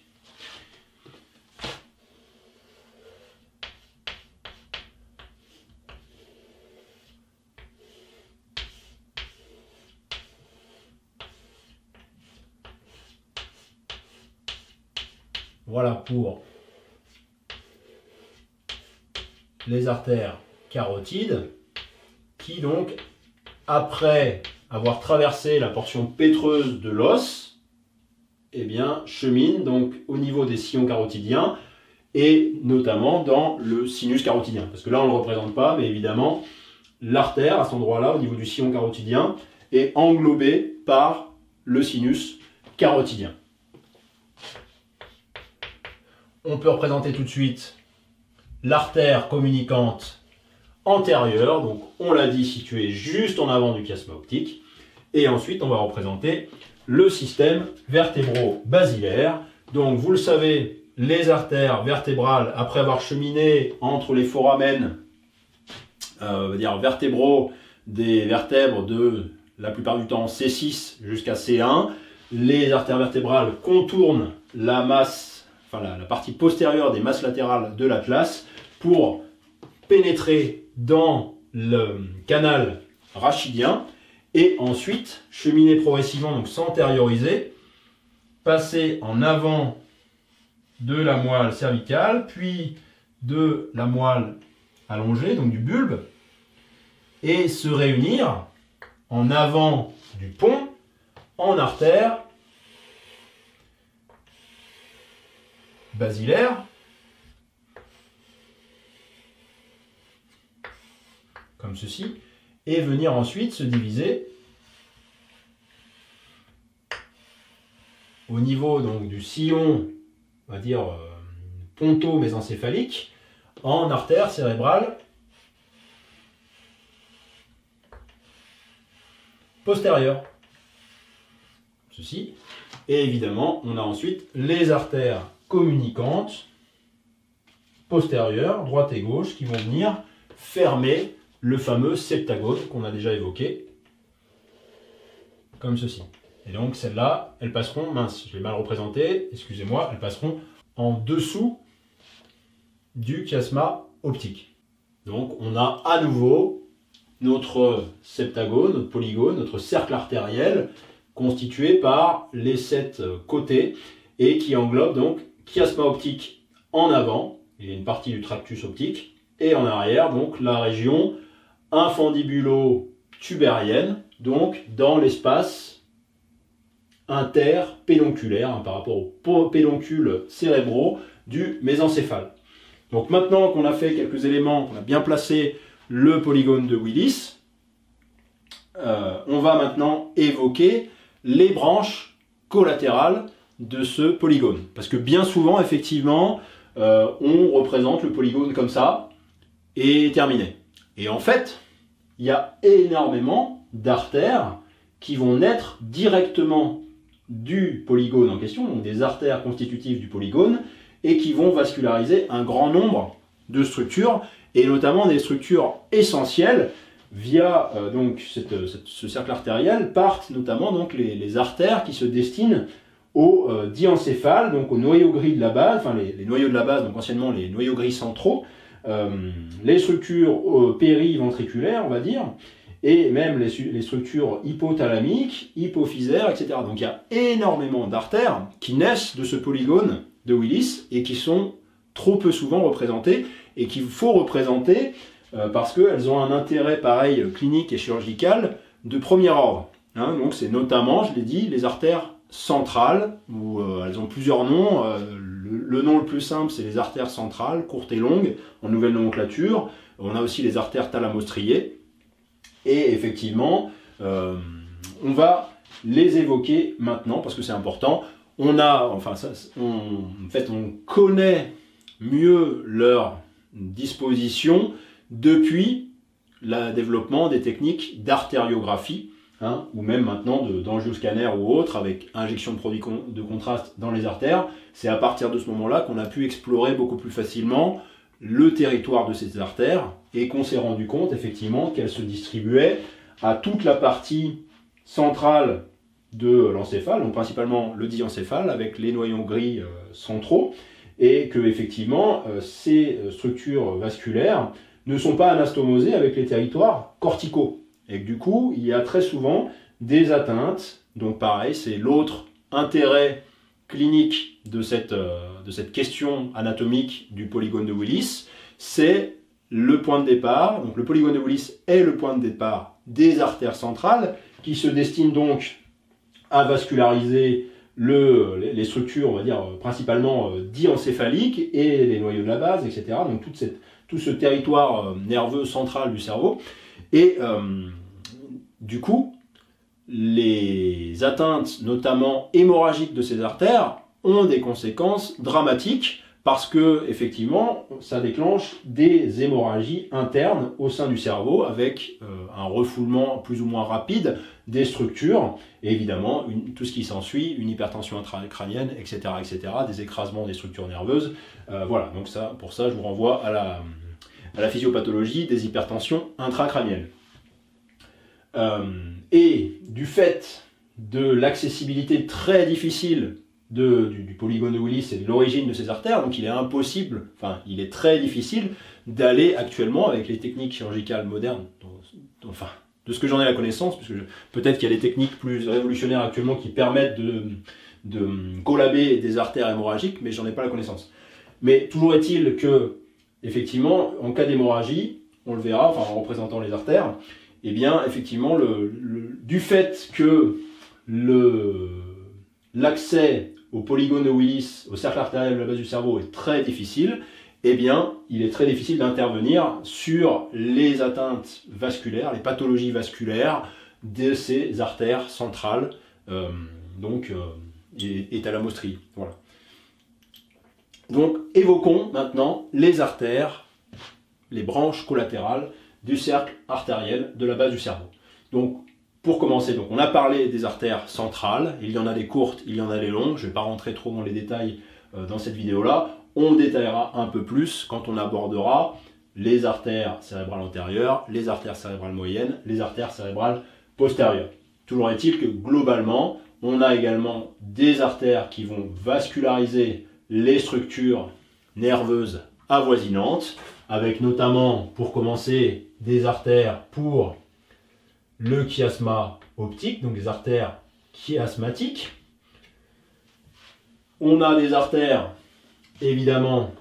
Voilà pour les artères carotides qui donc, après avoir traversé la portion pétreuse de l'os, eh bien, cheminent donc au niveau des sillons carotidiens et notamment dans le sinus carotidien. Parce que là, on ne le représente pas, mais évidemment, l'artère, à cet endroit-là, au niveau du sillon carotidien, est englobée par le sinus carotidien. On peut représenter tout de suite l'artère communicante antérieure, donc on l'a dit, située juste en avant du chiasma optique. Et ensuite, on va représenter le système vertébro-basilaire. Donc, vous le savez, les artères vertébrales, après avoir cheminé entre les foramen, vertébraux des vertèbres de la plupart du temps C6 jusqu'à C1, les artères vertébrales contournent la masse, la partie postérieure des masses latérales de l'atlas pour pénétrer dans le canal rachidien et ensuite cheminer progressivement, donc s'antérioriser, passer en avant de la moelle cervicale, puis de la moelle allongée, donc du bulbe, et se réunir en avant du pont en artère basilaire, comme ceci, et venir ensuite se diviser au niveau donc du sillon, on va dire ponto-mésencéphalique, en artère cérébrale postérieure. Ceci. Et évidemment, on a ensuite les artères communicantes postérieures, droite et gauche, qui vont venir fermer le fameux septagone qu'on a déjà évoqué, comme ceci. Et donc celles-là, elles passeront, mince, je l'ai mal représenté, excusez-moi, elles passeront en dessous du chiasma optique. Donc on a à nouveau notre septagone, notre polygone, notre cercle artériel, constitué par les 7 côtés et qui englobe donc chiasma optique en avant, il y a une partie du tractus optique, et en arrière, donc la région infundibulo-tubérienne, donc dans l'espace interpédonculaire par rapport aux pédoncules cérébraux du mésencéphale. Donc maintenant qu'on a fait quelques éléments, qu'on a bien placé le polygone de Willis, on va maintenant évoquer les branches collatérales de ce polygone. Parce que bien souvent, effectivement, on représente le polygone comme ça, et terminé. Et en fait, il y a énormément d'artères qui vont naître directement du polygone en question, donc des artères constitutives du polygone, et qui vont vasculariser un grand nombre de structures, et notamment des structures essentielles via donc ce cercle artériel partent notamment donc les artères qui se destinent au diencéphale, donc au noyau gris de la base, enfin les noyaux de la base, donc anciennement les noyaux gris centraux, les structures périventriculaires, on va dire, et même les structures hypothalamiques, hypophysaires, etc. Donc il y a énormément d'artères qui naissent de ce polygone de Willis et qui sont trop peu souvent représentées et qu'il faut représenter parce qu'elles ont un intérêt pareil clinique et chirurgical de premier ordre. Hein, donc c'est notamment, je l'ai dit, les artères centrales, où elles ont plusieurs noms. Le nom le plus simple, c'est les artères centrales, courtes et longues, en nouvelle nomenclature. On a aussi les artères thalamostriées. Et effectivement, on va les évoquer maintenant, parce que c'est important. en fait, on connaît mieux leur disposition depuis le développement des techniques d'artériographie, ou même maintenant d'angioscanner ou autre, avec injection de produits de contraste dans les artères. C'est à partir de ce moment-là qu'on a pu explorer beaucoup plus facilement le territoire de ces artères et qu'on s'est rendu compte effectivement qu'elles se distribuaient à toute la partie centrale de l'encéphale, donc principalement le diencéphale avec les noyaux gris centraux, et que effectivement ces structures vasculaires ne sont pas anastomosées avec les territoires corticaux. Et que du coup, il y a très souvent des atteintes. Donc pareil, c'est l'autre intérêt clinique de cette question anatomique du polygone de Willis, c'est le point de départ. Donc le polygone de Willis est le point de départ des artères centrales qui se destinent donc à vasculariser les structures, on va dire, principalement diencéphaliques et les noyaux de la base, etc. Donc tout ce territoire nerveux central du cerveau. Et du coup, les atteintes, notamment hémorragiques de ces artères, ont des conséquences dramatiques parce que, effectivement, ça déclenche des hémorragies internes au sein du cerveau avec un refoulement plus ou moins rapide des structures et évidemment tout ce qui s'ensuit, une hypertension intracrânienne, etc., etc., des écrasements des structures nerveuses. Voilà, donc pour ça, je vous renvoie à la physiopathologie des hypertensions intracrâniennes. Et du fait de l'accessibilité très difficile du polygone de Willis et de l'origine de ces artères, donc il est très difficile d'aller actuellement avec les techniques chirurgicales modernes, de ce que j'en ai la connaissance, parce que peut-être qu'il y a des techniques plus révolutionnaires actuellement qui permettent de collaber des artères hémorragiques, mais j'en ai pas la connaissance. Mais toujours est-il que, effectivement, en cas d'hémorragie, on le verra, en représentant les artères, eh bien, effectivement, du fait que l'accès au polygone de Willis, au cercle artériel de la base du cerveau est très difficile, eh bien, il est très difficile d'intervenir sur les atteintes vasculaires, les pathologies vasculaires de ces artères centrales, et thalamostrie. Voilà. Donc, évoquons maintenant les artères, les branches collatérales du cercle artériel de la base du cerveau. Donc, pour commencer, on a parlé des artères centrales, il y en a des courtes, il y en a des longues, je ne vais pas rentrer trop dans les détails dans cette vidéo-là, on détaillera un peu plus quand on abordera les artères cérébrales antérieures, les artères cérébrales moyennes, les artères cérébrales postérieures. Toujours est-il que globalement, on a également des artères qui vont vasculariser les structures nerveuses avoisinantes, avec notamment, pour commencer, des artères pour le chiasma optique, donc des artères chiasmatiques. On a des artères, évidemment,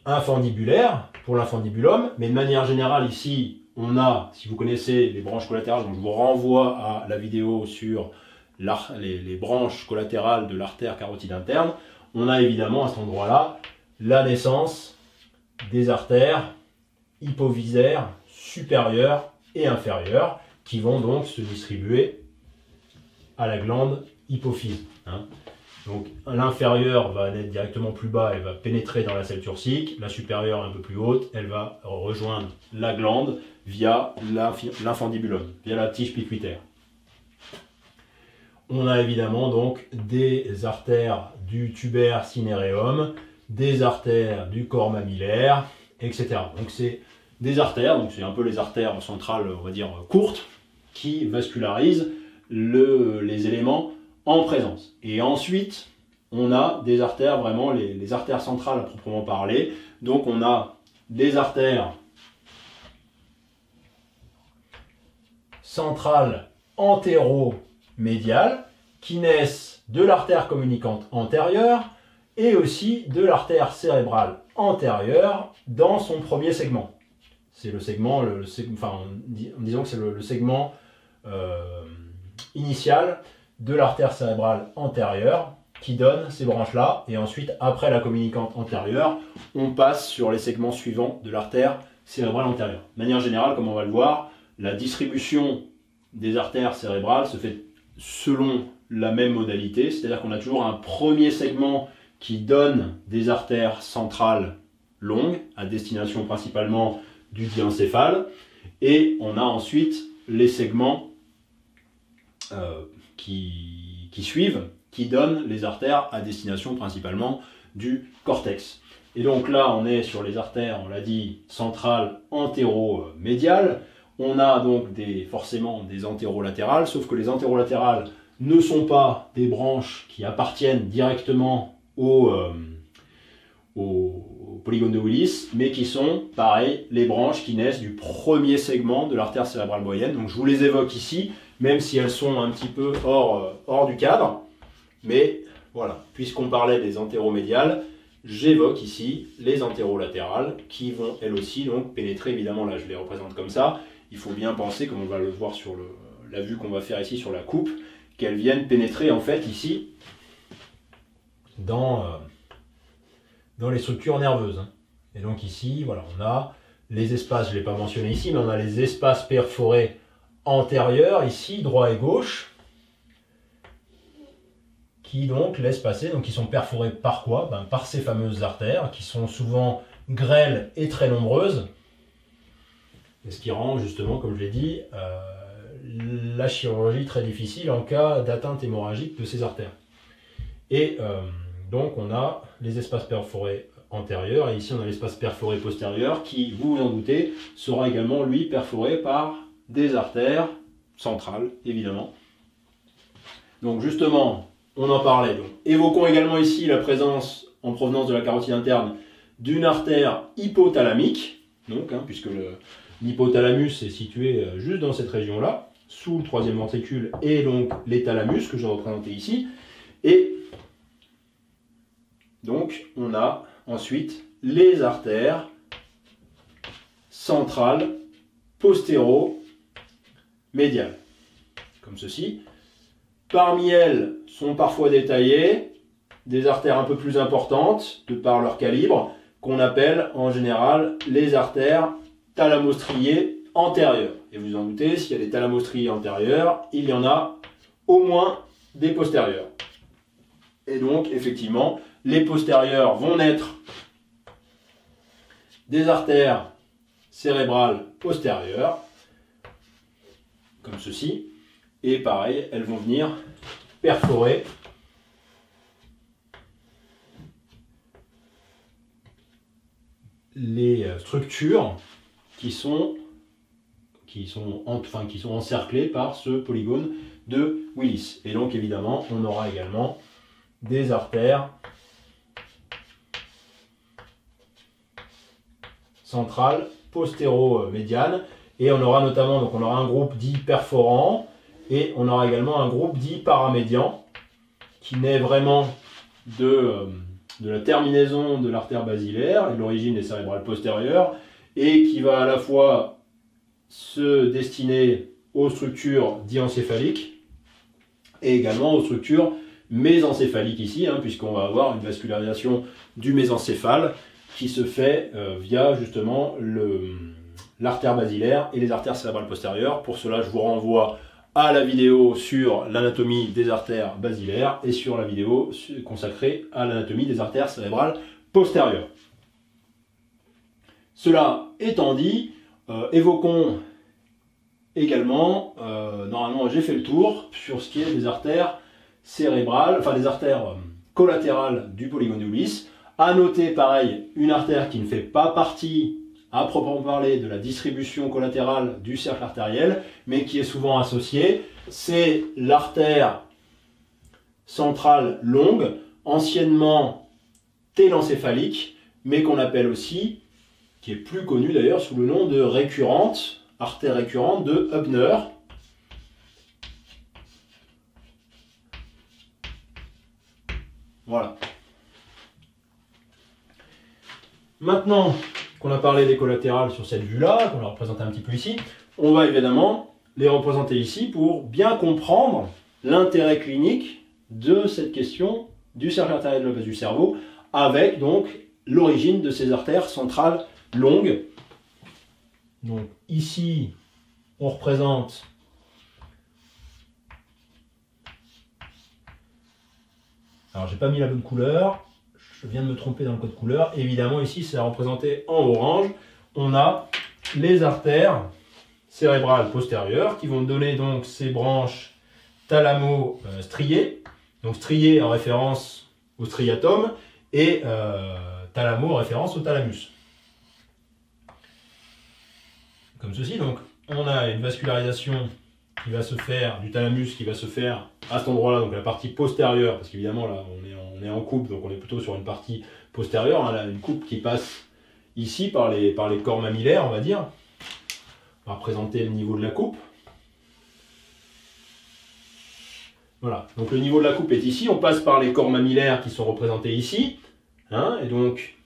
infundibulaires pour l'infundibulum, mais de manière générale, ici, on a, si vous connaissez les branches collatérales, donc je vous renvoie à la vidéo sur les branches collatérales de l'artère carotide interne, on a évidemment à cet endroit-là la naissance des artères hypophysaires supérieures et inférieures qui vont donc se distribuer à la glande hypophyse. Donc l'inférieure va naître directement plus bas, elle va pénétrer dans la selle turcique, la supérieure un peu plus haute, elle va rejoindre la glande via l'infundibulum, via la tige pituitaire. On a évidemment donc des artères du tuber cinereum, des artères du corps mammillaire, etc. Donc c'est des artères, donc c'est un peu les artères centrales, on va dire courtes, qui vascularisent les éléments en présence. Et ensuite, on a des artères, vraiment les artères centrales à proprement parler. Donc on a des artères centrales antéro-médiales qui naissent de l'artère communicante antérieure et aussi de l'artère cérébrale antérieure dans son premier segment. C'est le segment, disons que c'est le segment initial de l'artère cérébrale antérieure qui donne ces branches-là. Et ensuite, après la communicante antérieure, on passe sur les segments suivants de l'artère cérébrale antérieure. De manière générale, comme on va le voir, la distribution des artères cérébrales se fait selon la même modalité, c'est-à-dire qu'on a toujours un premier segment qui donne des artères centrales longues, à destination principalement du diencéphale, et on a ensuite les segments qui suivent, qui donnent les artères à destination principalement du cortex. Et donc là, on est sur les artères, on l'a dit, centrales antéro-médiales. On a donc forcément des antérolatérales, sauf que les antérolatérales ne sont pas des branches qui appartiennent directement au polygone de Willis, mais qui sont, pareil, les branches qui naissent du premier segment de l'artère cérébrale moyenne. Donc je vous les évoque ici, même si elles sont un petit peu hors du cadre. Mais voilà, puisqu'on parlait des antéromédiales, j'évoque ici les antérolatérales qui vont elles aussi donc pénétrer, évidemment là je les représente comme ça, il faut bien penser, comme on va le voir sur la vue qu'on va faire ici sur la coupe, qu'elles viennent pénétrer en fait ici dans les structures nerveuses. Et donc ici, voilà, on a les espaces, je ne l'ai pas mentionné ici, mais on a les espaces perforés antérieurs, ici, droit et gauche, qui donc laissent passer, donc qui sont perforés par quoi? Par ces fameuses artères, qui sont souvent grêles et très nombreuses, et ce qui rend justement, comme je l'ai dit, la chirurgie très difficile en cas d'atteinte hémorragique de ces artères. Et donc on a les espaces perforés antérieurs, et ici on a l'espace perforé postérieur, qui, vous vous en doutez, sera également, lui, perforé par des artères centrales, évidemment. Donc justement, on en parlait. Donc, évoquons également ici la présence, en provenance de la carotide interne, d'une artère hypothalamique, donc, puisque l'hypothalamus est situé juste dans cette région-là, sous le troisième ventricule, et donc les thalamus, que je vais représenter ici. Et donc, on a ensuite les artères centrales postéro-médiales, comme ceci. Parmi elles sont parfois détaillées des artères un peu plus importantes, de par leur calibre, qu'on appelle en général les artères thalamostriées antérieures. Et vous en doutez, s'il y a des thalamostriées antérieures, il y en a au moins des postérieures. Et donc, effectivement, les postérieures vont naître des artères cérébrales postérieures, comme ceci. Et pareil, elles vont venir perforer les structures qui sont encerclées par ce polygone de Willis. Et donc évidemment, on aura également des artères centrales postéro-médianes, et on aura notamment, donc on aura un groupe dit perforant, et on aura également un groupe dit paramédian, qui naît vraiment de la terminaison de l'artère basilaire et de l'origine des cérébrales postérieures, et qui va à la fois se destiner aux structures diencéphaliques et également aux structures mésencéphaliques ici, puisqu'on va avoir une vascularisation du mésencéphale qui se fait via justement l'artère basilaire et les artères cérébrales postérieures. Pour cela, je vous renvoie à la vidéo sur l'anatomie des artères basilaires et sur la vidéo consacrée à l'anatomie des artères cérébrales postérieures. Cela étant dit, évoquons également, normalement j'ai fait le tour sur ce qui est des artères cérébrales, enfin des artères collatérales du polygone de Willis. À noter pareil, une artère qui ne fait pas partie à proprement parler de la distribution collatérale du cercle artériel, mais qui est souvent associée, c'est l'artère centrale longue, anciennement télencéphalique, mais qu'on appelle aussi, qui est plus connue d'ailleurs sous le nom de récurrente, artère récurrente de Hübner. Voilà. Maintenant qu'on a parlé des collatérales sur cette vue-là, qu'on a représenté un petit peu ici, on va évidemment les représenter ici pour bien comprendre l'intérêt clinique de cette question du cercle artériel de la base du cerveau, avec donc l'origine de ces artères centrales longues. Donc ici, on représente Alors j'ai pas mis la bonne couleur, je viens de me tromper dans le code couleur. Évidemment ici c'est représenté en orange. On a les artères cérébrales postérieures qui vont donner donc ces branches thalamo-striées. Donc striées en référence au striatum et thalamo en référence au thalamus. Comme ceci, donc on a une vascularisation qui va se faire, du thalamus qui va se faire à cet endroit-là, donc la partie postérieure, parce qu'évidemment là on est en coupe, donc on est plutôt sur une partie postérieure, on a une coupe qui passe ici par les corps mammillaires, on va dire. On va représenter le niveau de la coupe. Voilà, donc le niveau de la coupe est ici, on passe par les corps mammillaires qui sont représentés ici, hein, et donc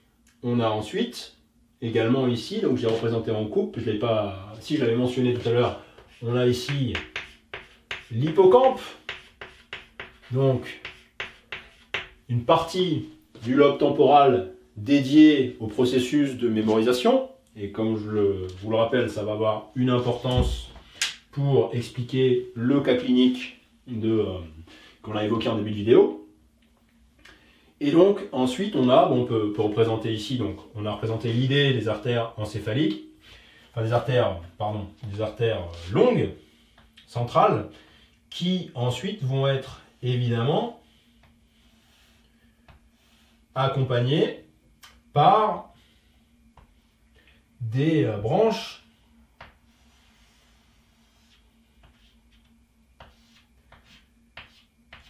on a ensuite également ici, donc j'ai représenté en coupe, je l'ai pas, si je l'avais mentionné tout à l'heure, on a ici l'hippocampe, donc une partie du lobe temporal dédiée au processus de mémorisation, et comme vous le rappelle, ça va avoir une importance pour expliquer le cas clinique qu'on a évoqué en début de vidéo. Et donc ensuite on a, on peut représenter ici, donc on a représenté l'idée des artères encéphaliques, enfin des artères longues, centrales, qui ensuite vont être évidemment accompagnées par des branches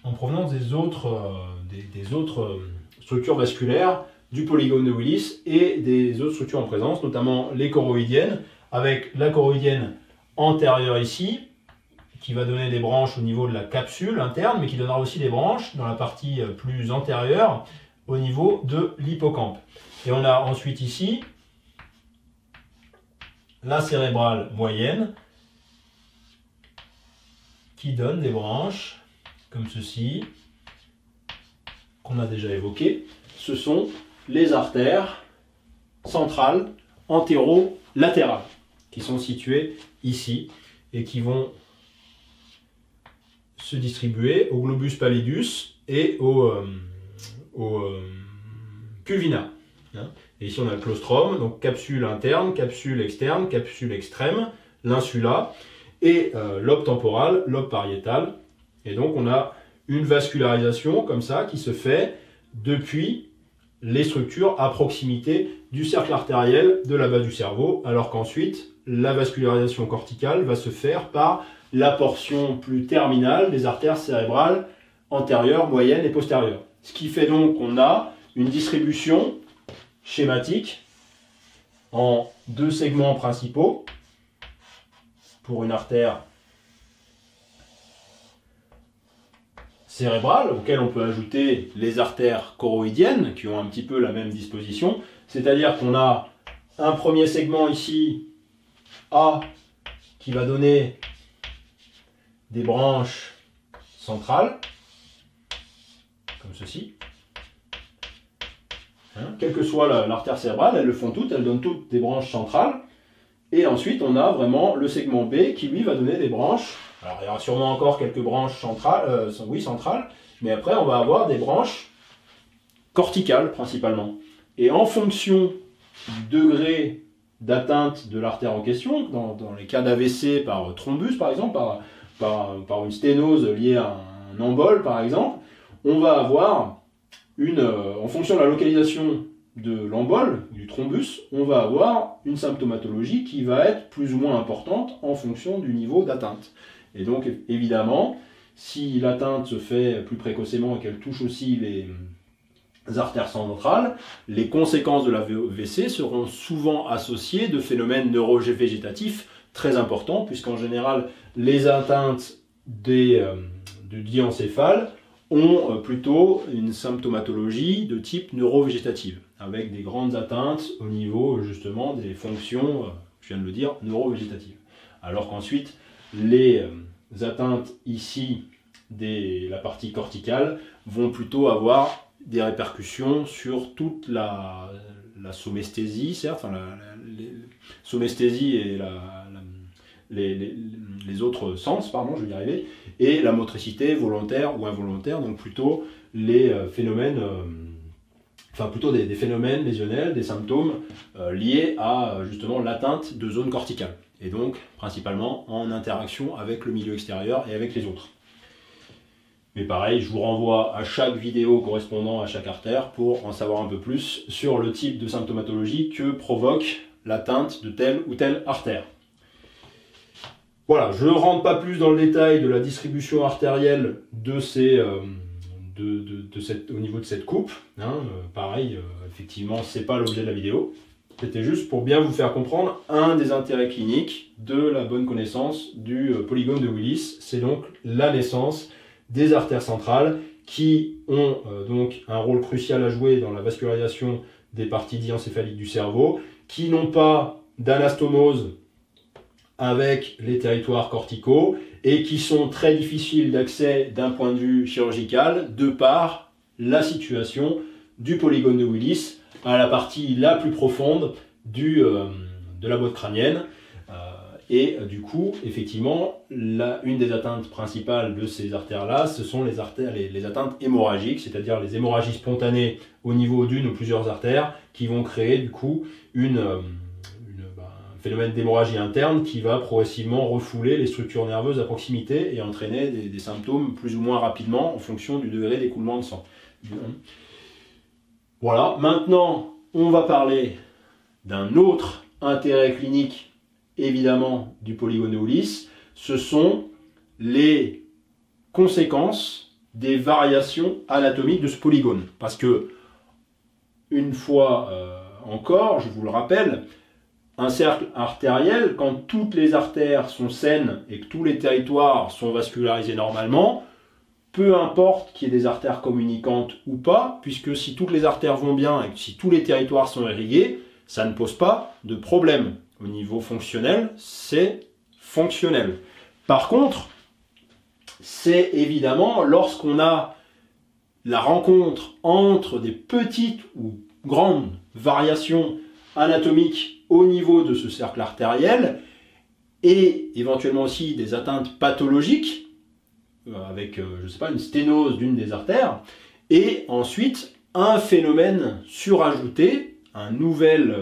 en provenance des autres structures vasculaires du polygone de Willis et des autres structures en présence, notamment les choroïdiennes, avec la choroïdienne antérieure ici, qui va donner des branches au niveau de la capsule interne, mais qui donnera aussi des branches dans la partie plus antérieure, au niveau de l'hippocampe. Et on a ensuite ici la cérébrale moyenne, qui donne des branches comme ceci, qu'on a déjà évoqué. Ce sont les artères centrales antéro-latérales, qui sont situées ici, et qui vont se distribuer au globus pallidus et au pulvina. Et ici on a le claustrum, donc capsule interne, capsule externe, capsule extrême, l'insula, et lobe temporal, lobe pariétal. Et donc on a une vascularisation comme ça qui se fait depuis les structures à proximité du cercle artériel de la base du cerveau, alors qu'ensuite la vascularisation corticale va se faire par la portion plus terminale des artères cérébrales antérieures, moyennes et postérieures. Ce qui fait donc qu'on a une distribution schématique en deux segments principaux pour une artère cérébrale, auquel on peut ajouter les artères choroïdiennes qui ont un petit peu la même disposition, c'est-à-dire qu'on a un premier segment ici, A, qui va donner des branches centrales, comme ceci. Quelle que soit l'artère cérébrale, elles le font toutes, elles donnent toutes des branches centrales. Et ensuite, on a vraiment le segment B qui, lui, va donner des branches. Alors, il y aura sûrement encore quelques branches centrales, centrales, mais après, on va avoir des branches corticales, principalement. Et en fonction du degré d'atteinte de l'artère en question, dans les cas d'AVC par thrombus, par exemple, par une sténose liée à un embole, par exemple, on va avoir en fonction de la localisation de l'embole, du thrombus, on va avoir une symptomatologie qui va être plus ou moins importante en fonction du niveau d'atteinte. Et donc, évidemment, si l'atteinte se fait plus précocement et qu'elle touche aussi les artères centrales, les conséquences de la VC seront souvent associées de phénomènes neurovégétatifs très importants, puisqu'en général, les atteintes du diencéphale ont plutôt une symptomatologie de type neurovégétative, avec des grandes atteintes au niveau justement des fonctions, je viens de le dire, neurovégétatives. Alors qu'ensuite, les atteintes ici de la partie corticale vont plutôt avoir des répercussions sur toute la somesthésie, certes, enfin somesthésie et les autres sens, pardon, je vais y arriver, et la motricité volontaire ou involontaire, donc plutôt les phénomènes, plutôt des phénomènes lésionnels, des symptômes liés à justement l'atteinte de zones corticales, et donc principalement en interaction avec le milieu extérieur et avec les autres. Mais pareil, je vous renvoie à chaque vidéo correspondant à chaque artère pour en savoir un peu plus sur le type de symptomatologie que provoque l'atteinte de telle ou telle artère. Voilà, je ne rentre pas plus dans le détail de la distribution artérielle de au niveau de cette coupe. Pareil, effectivement, ce n'est pas l'objet de la vidéo. C'était juste pour bien vous faire comprendre un des intérêts cliniques de la bonne connaissance du polygone de Willis. C'est donc la naissance des artères centrales qui ont donc un rôle crucial à jouer dans la vascularisation des parties diencéphaliques du cerveau, qui n'ont pas d'anastomose avec les territoires corticaux et qui sont très difficiles d'accès d'un point de vue chirurgical de par la situation du polygone de Willis à la partie la plus profonde de la boîte crânienne. Et du coup, effectivement, une des atteintes principales de ces artères-là, ce sont les atteintes hémorragiques, c'est-à-dire les hémorragies spontanées au niveau d'une ou plusieurs artères qui vont créer du coup un phénomène d'hémorragie interne qui va progressivement refouler les structures nerveuses à proximité et entraîner des symptômes plus ou moins rapidement en fonction du degré d'écoulement de sang. Voilà, maintenant on va parler d'un autre intérêt clinique évidemment du polygone de Willis, ce sont les conséquences des variations anatomiques de ce polygone. Parce que, une fois encore, je vous le rappelle, un cercle artériel, quand toutes les artères sont saines et que tous les territoires sont vascularisés normalement, peu importe qu'il y ait des artères communicantes ou pas, puisque si toutes les artères vont bien et que si tous les territoires sont irrigués, ça ne pose pas de problème. Au niveau fonctionnel, c'est fonctionnel. Par contre, c'est évidemment lorsqu'on a la rencontre entre des petites ou grandes variations anatomiques au niveau de ce cercle artériel et éventuellement aussi des atteintes pathologiques avec, je ne sais pas, une sténose d'une des artères et ensuite un phénomène surajouté, un nouveau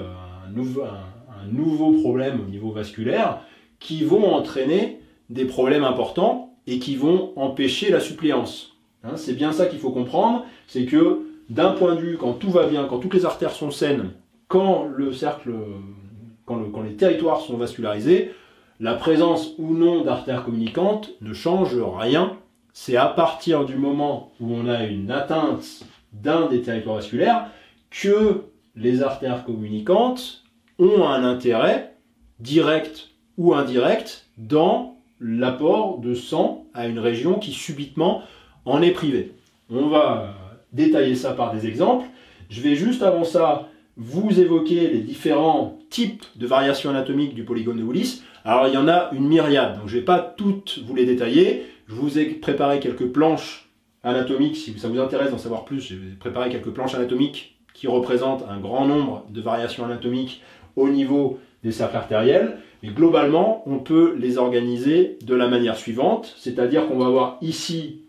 problème au niveau vasculaire qui vont entraîner des problèmes importants et qui vont empêcher la suppléance. C'est bien ça qu'il faut comprendre, c'est que d'un point de vue, quand tout va bien, quand toutes les artères sont saines, quand les territoires sont vascularisés, la présence ou non d'artères communicantes ne change rien. C'est à partir du moment où on a une atteinte d'un des territoires vasculaires que les artères communicantes ont un intérêt, direct ou indirect, dans l'apport de sang à une région qui subitement en est privée. On va détailler ça par des exemples. Je vais juste avant ça vous évoquer les différents types de variations anatomiques du polygone de Willis. Alors il y en a une myriade, donc je ne vais pas toutes vous les détailler. Je vous ai préparé quelques planches anatomiques, si ça vous intéresse d'en savoir plus, j'ai préparé quelques planches anatomiques qui représentent un grand nombre de variations anatomiques au niveau des cercles artériels, mais globalement, on peut les organiser de la manière suivante, c'est-à-dire qu'on va avoir ici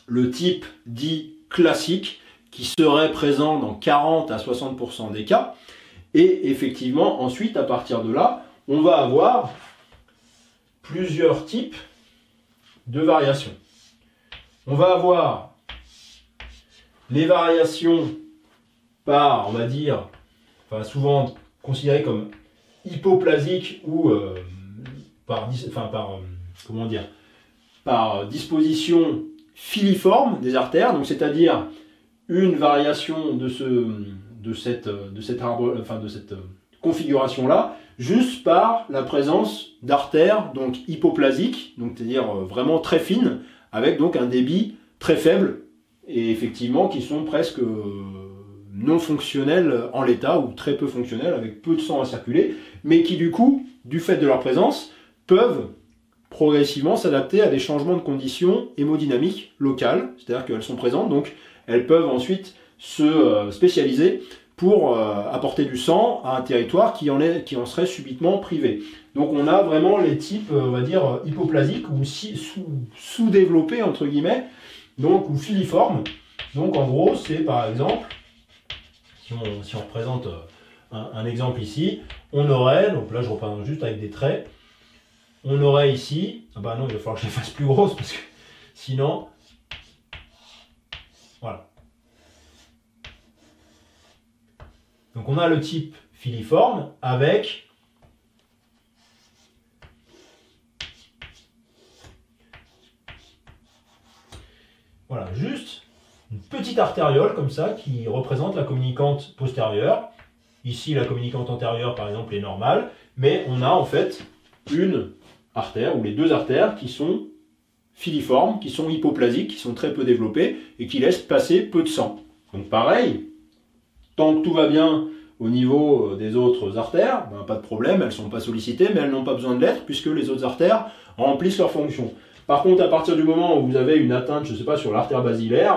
le type dit classique, qui serait présent dans 40 à 60% des cas, et effectivement, ensuite, à partir de là, on va avoir plusieurs types de variations. On va avoir les variations par, on va dire, souvent considéré comme hypoplasique ou par disposition filiforme des artères, donc c'est-à-dire une variation de cette configuration-là, juste par la présence d'artères donc hypoplasiques, donc c'est-à-dire vraiment très fines, avec donc un débit très faible, et effectivement qui sont presque non fonctionnels en l'état, ou très peu fonctionnels, avec peu de sang à circuler, mais qui du coup, du fait de leur présence, peuvent progressivement s'adapter à des changements de conditions hémodynamiques locales, c'est-à-dire qu'elles sont présentes, donc elles peuvent ensuite se spécialiser pour apporter du sang à un territoire qui en serait subitement privé. Donc on a vraiment les types, on va dire, hypoplasiques ou sous-développés, entre guillemets, donc, ou filiformes. Donc en gros, c'est par exemple, si on représente un exemple ici, on aurait, donc là je représente juste avec des traits, on aurait ici, ah bah non, il va falloir que je les fasse plus grosses parce que sinon, voilà. Donc on a le type filiforme avec voilà, juste une petite artériole comme ça qui représente la communicante postérieure. Ici, la communicante antérieure, par exemple, est normale, mais on a en fait une artère ou les deux artères qui sont filiformes, qui sont hypoplasiques, qui sont très peu développées et qui laissent passer peu de sang. Donc pareil, tant que tout va bien au niveau des autres artères, ben, pas de problème, elles ne sont pas sollicitées, mais elles n'ont pas besoin de l'être puisque les autres artères remplissent leur fonction. Par contre, à partir du moment où vous avez une atteinte, je ne sais pas, sur l'artère basilaire,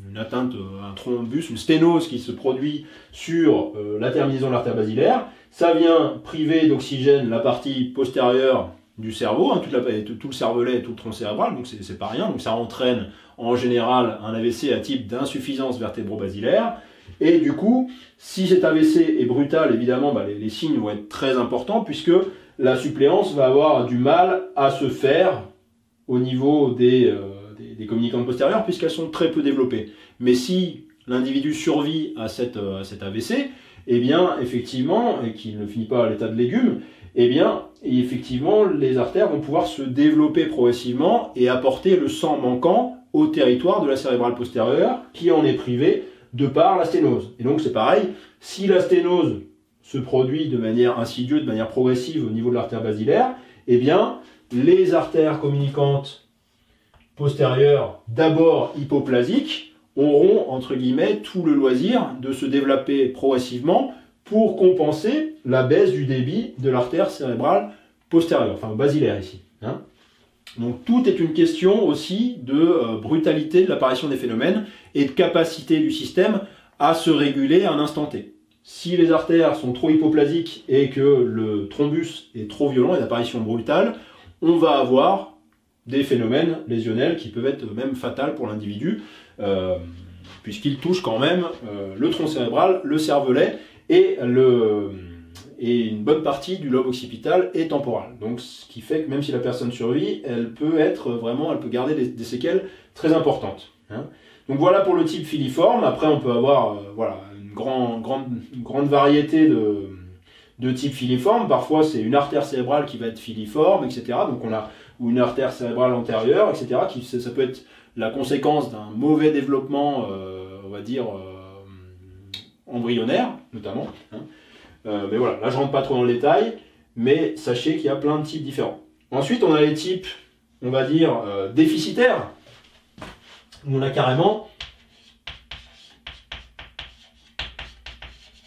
une atteinte, un thrombus, une sténose qui se produit sur la terminaison de l'artère basilaire, ça vient priver d'oxygène la partie postérieure du cerveau, hein, tout le cervelet et tout le tronc cérébral, donc c'est pas rien, donc ça entraîne en général un AVC à type d'insuffisance vertébro-basilaire, et du coup, si cet AVC est brutal, évidemment, bah, les signes vont être très importants, puisque la suppléance va avoir du mal à se faire au niveau des communicantes postérieures, puisqu'elles sont très peu développées. Mais si l'individu survit à cet AVC, eh bien, effectivement, et qu'il ne finit pas à l'état de légume, eh bien, effectivement, les artères vont pouvoir se développer progressivement et apporter le sang manquant au territoire de la cérébrale postérieure, qui en est privé de par la sténose. Et donc, c'est pareil, si la sténose se produit de manière insidieuse, de manière progressive au niveau de l'artère basilaire, eh bien, les artères communicantes postérieures, d'abord hypoplasiques, auront, entre guillemets, tout le loisir de se développer progressivement pour compenser la baisse du débit de l'artère cérébrale postérieure, enfin basilaire ici. Hein. Donc tout est une question aussi de brutalité de l'apparition des phénomènes et de capacité du système à se réguler à un instant T. Si les artères sont trop hypoplasiques et que le thrombus est trop violent et d'apparition brutale, on va avoir des phénomènes lésionnels qui peuvent être même fatals pour l'individu, puisqu'ils touchent quand même le tronc cérébral, le cervelet et une bonne partie du lobe occipital et temporal. Donc, ce qui fait que même si la personne survit, elle peut garder des séquelles très importantes. Hein. Donc voilà pour le type filiforme. Après, on peut avoir une grande variété de types filiformes. Parfois, c'est une artère cérébrale qui va être filiforme, etc. Donc on a ou une artère cérébrale antérieure, etc. Ça peut être la conséquence d'un mauvais développement, on va dire, embryonnaire, notamment. Hein. Mais voilà, là je rentre pas trop dans le détail, mais sachez qu'il y a plein de types différents. Ensuite, on a les types, on va dire, déficitaires, où on a carrément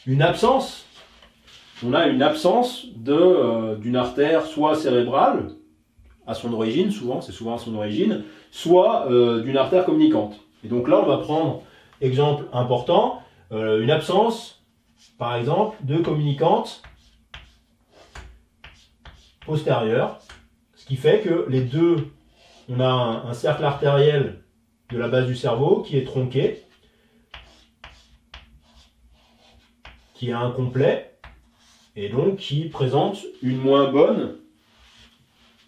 une absence. On a une absence d'une artère soit cérébrale, à son origine, c'est souvent à son origine, soit d'une artère communicante. Et donc là, on va prendre, exemple important, une absence, par exemple, de communicante postérieure, ce qui fait que les deux, on a un cercle artériel de la base du cerveau qui est tronqué, qui est incomplet, et donc qui présente une moins bonne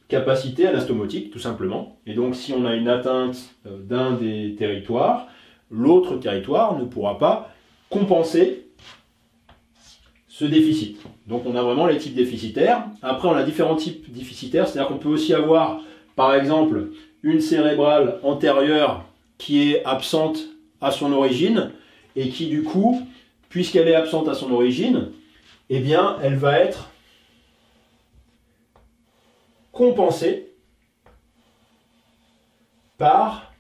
capacité anastomotique, tout simplement. Et donc, si on a une atteinte d'un des territoires, l'autre territoire ne pourra pas compenser ce déficit. Donc, on a vraiment les types déficitaires. Après, on a différents types déficitaires, c'est-à-dire qu'on peut aussi avoir, par exemple, une cérébrale antérieure qui est absente à son origine et qui, du coup, puisqu'elle est absente à son origine, eh bien, elle va être compensée par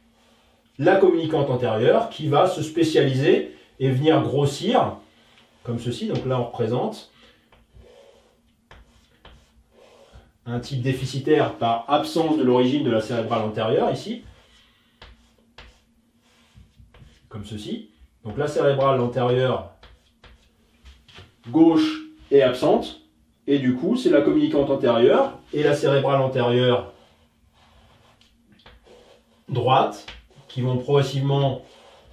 la communicante antérieure qui va se spécialiser et venir grossir comme ceci. Donc là, on représente un type déficitaire par absence de l'origine de la cérébrale antérieure, ici, comme ceci. Donc la cérébrale antérieure gauche est absente, et du coup, c'est la communicante antérieure et la cérébrale antérieure droite qui vont progressivement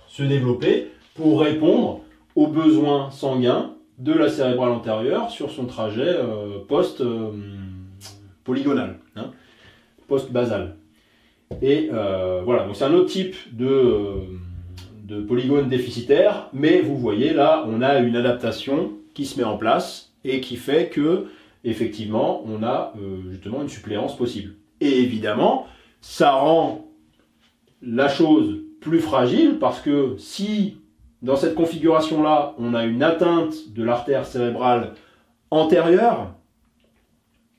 se développer pour répondre aux besoins sanguins de la cérébrale antérieure sur son trajet post-polygonal, post-basal. Et voilà, donc c'est un autre type de polygone déficitaire, mais vous voyez là, on a une adaptation qui se met en place et qui fait que, effectivement, on a justement une suppléance possible. Et évidemment, ça rend la chose plus fragile parce que si dans cette configuration-là, on a une atteinte de l'artère cérébrale antérieure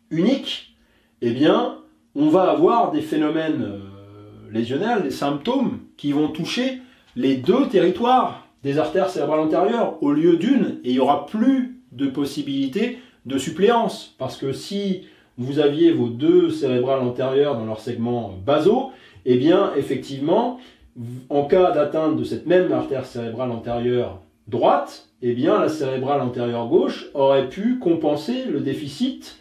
unique, eh bien, on va avoir des phénomènes lésionnels, des symptômes qui vont toucher les deux territoires des artères cérébrales antérieures au lieu d'une, et il n'y aura plus de possibilité de suppléance. Parce que si vous aviez vos deux cérébrales antérieures dans leurs segments basaux, eh bien, effectivement, en cas d'atteinte de cette même artère cérébrale antérieure droite, eh bien, la cérébrale antérieure gauche aurait pu compenser le déficit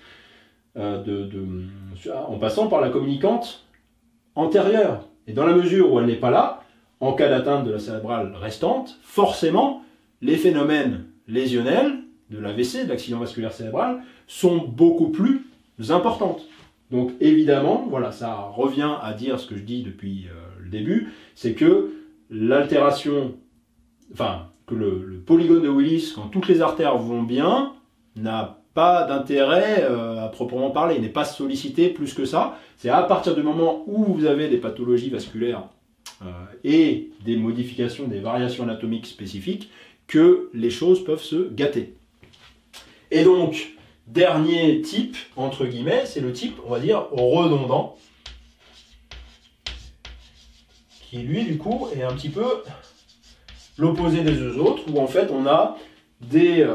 en passant par la communicante antérieure. Et dans la mesure où elle n'est pas là, en cas d'atteinte de la cérébrale restante, forcément, les phénomènes lésionnels de l'AVC, de l'accident vasculaire cérébral, sont beaucoup plus importantes. Donc évidemment, voilà, ça revient à dire ce que je dis depuis le début, c'est que l'altération, enfin, que le polygone de Willis, quand toutes les artères vont bien, n'a pas d'intérêt à proprement parler, il n'est pas sollicité plus que ça. C'est à partir du moment où vous avez des pathologies vasculaires et des modifications, des variations anatomiques spécifiques, que les choses peuvent se gâter. Et donc, dernier type, entre guillemets, c'est le type, on va dire, redondant, qui lui, du coup, est un petit peu l'opposé des deux autres, où en fait, on a des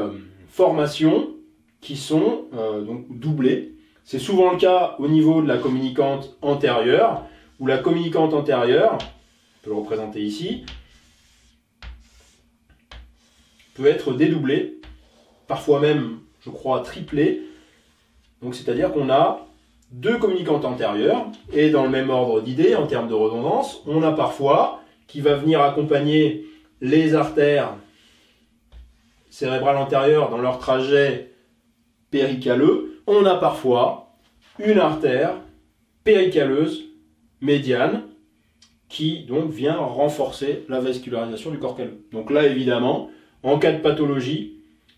formations qui sont donc doublées. C'est souvent le cas au niveau de la communicante antérieure, où la communicante antérieure, on peut le représenter ici, peut être dédoublée, parfois même, je crois, triplée. Donc c'est-à-dire qu'on a deux communicantes antérieures, et dans le même ordre d'idées, en termes de redondance, on a parfois, qui va venir accompagner les artères cérébrales antérieures dans leur trajet péricaleux, on a parfois une artère péricaleuse médiane qui donc vient renforcer la vascularisation du corps calleux. Donc là évidemment, en cas de pathologie,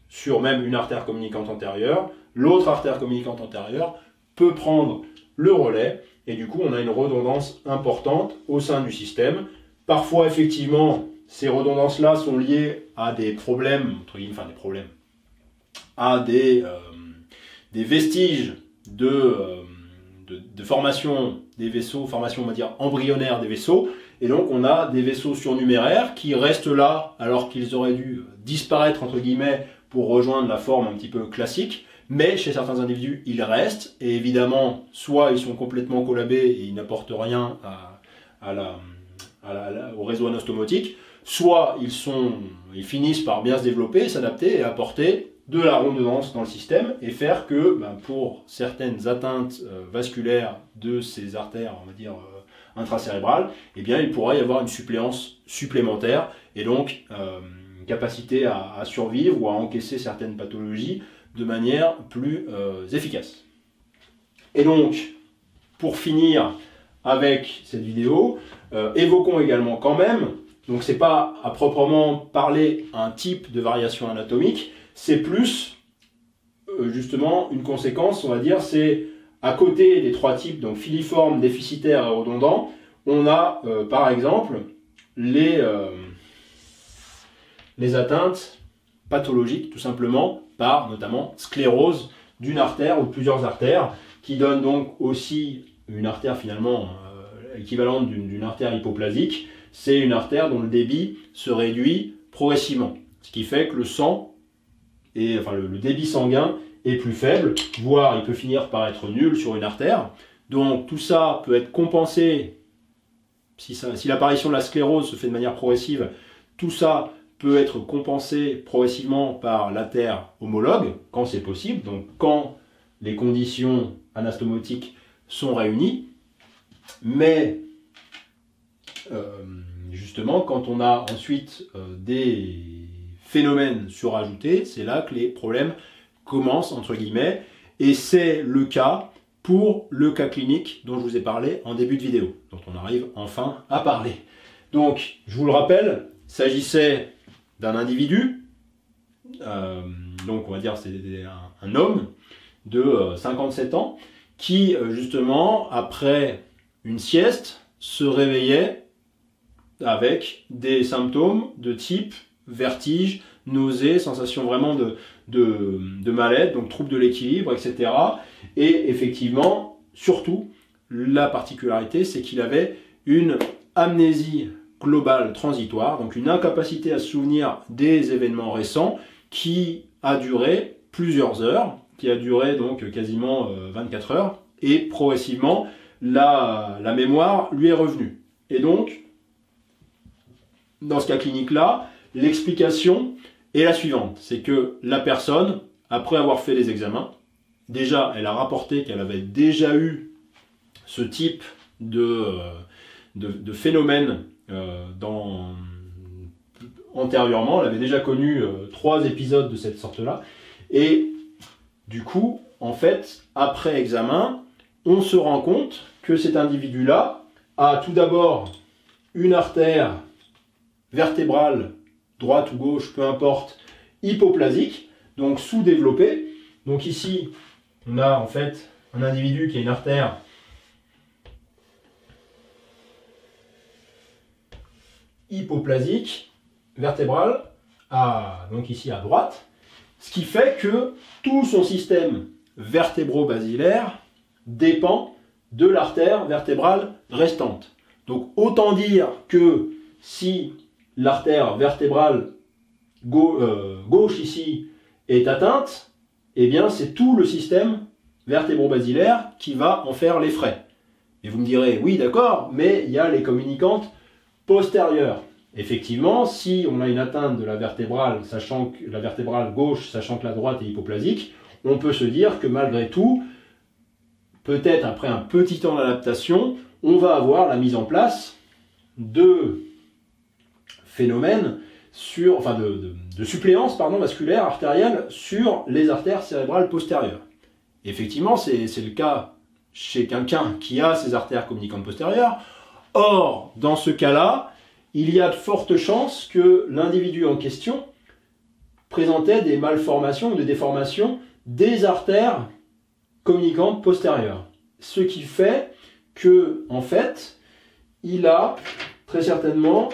sur même une artère communicante antérieure, l'autre artère communicante antérieure peut prendre le relais et du coup on a une redondance importante au sein du système. Parfois effectivement ces redondances-là sont liées à des problèmes, à des vestiges de formation des vaisseaux, formation on va dire embryonnaire des vaisseaux, et donc on a des vaisseaux surnuméraires qui restent là alors qu'ils auraient dû disparaître entre guillemets pour rejoindre la forme un petit peu classique, mais chez certains individus ils restent, et évidemment soit ils sont complètement collabés et ils n'apportent rien au réseau anastomotique, soit ils finissent par bien se développer, s'adapter et apporter de la redondance dans le système et faire que pour certaines atteintes vasculaires de ces artères, on va dire intracérébrales, eh bien il pourra y avoir une suppléance supplémentaire et donc une capacité à survivre ou à encaisser certaines pathologies de manière plus efficace. Et donc, pour finir avec cette vidéo, évoquons également quand même, donc c'est pas à proprement parler un type de variation anatomique, c'est plus justement une conséquence, on va dire, c'est à côté des trois types, donc filiforme, déficitaire et redondant, on a par exemple les atteintes pathologiques tout simplement par notamment sclérose d'une artère ou de plusieurs artères qui donnent donc aussi une artère finalement équivalente d'une artère hypoplasique. C'est une artère dont le débit se réduit progressivement, ce qui fait que le sang le débit sanguin est plus faible, voire il peut finir par être nul sur une artère. Donc tout ça peut être compensé, si l'apparition de la sclérose se fait de manière progressive, tout ça peut être compensé progressivement par l'artère homologue, quand c'est possible, donc quand les conditions anastomotiques sont réunies. Mais justement, quand on a ensuite des phénomènes surajoutés, c'est là que les problèmes commencent, entre guillemets, et c'est le cas pour le cas clinique dont je vous ai parlé en début de vidéo, dont on arrive enfin à parler. Donc, je vous le rappelle, il s'agissait d'un individu, donc on va dire c'est un homme de 57 ans, qui justement, après une sieste, se réveillait avec des symptômes de type vertige, nausée, sensation vraiment de mal-être, donc trouble de l'équilibre, etc. Et effectivement, surtout, la particularité, c'est qu'il avait une amnésie globale transitoire, donc une incapacité à se souvenir des événements récents qui a duré plusieurs heures, qui a duré donc quasiment 24 heures, et progressivement, la mémoire lui est revenue. Et donc, dans ce cas clinique-là, l'explication est la suivante, c'est que la personne, après avoir fait les examens, déjà, elle a rapporté qu'elle avait déjà eu ce type de phénomène antérieurement. Elle avait déjà connu 3 épisodes de cette sorte-là. Et du coup, en fait, après examen, on se rend compte que cet individu-là a tout d'abord une artère vertébrale, droite ou gauche, peu importe, hypoplasique, donc sous-développée. Donc ici, on a en fait un individu qui a une artère hypoplasique, vertébrale, donc ici à droite, ce qui fait que tout son système vertébro-basilaire dépend de l'artère vertébrale restante. Donc autant dire que si l'artère vertébrale gauche ici est atteinte, eh bien c'est tout le système vertébro-basilaire qui va en faire les frais. Et vous me direz, oui d'accord, mais il y a les communicantes postérieures. Effectivement, si on a une atteinte de la vertébrale, sachant que la vertébrale gauche, sachant que la droite est hypoplasique, on peut se dire que malgré tout, peut-être après un petit temps d'adaptation, on va avoir la mise en place de phénomènes de suppléance vasculaire artérielle sur les artères cérébrales postérieures. Effectivement, c'est le cas chez quelqu'un qui a ses artères communicantes postérieures. Or, dans ce cas-là, il y a de fortes chances que l'individu en question présentait des malformations ou des déformations des artères communicantes postérieures. Ce qui fait que, en fait, il a très certainement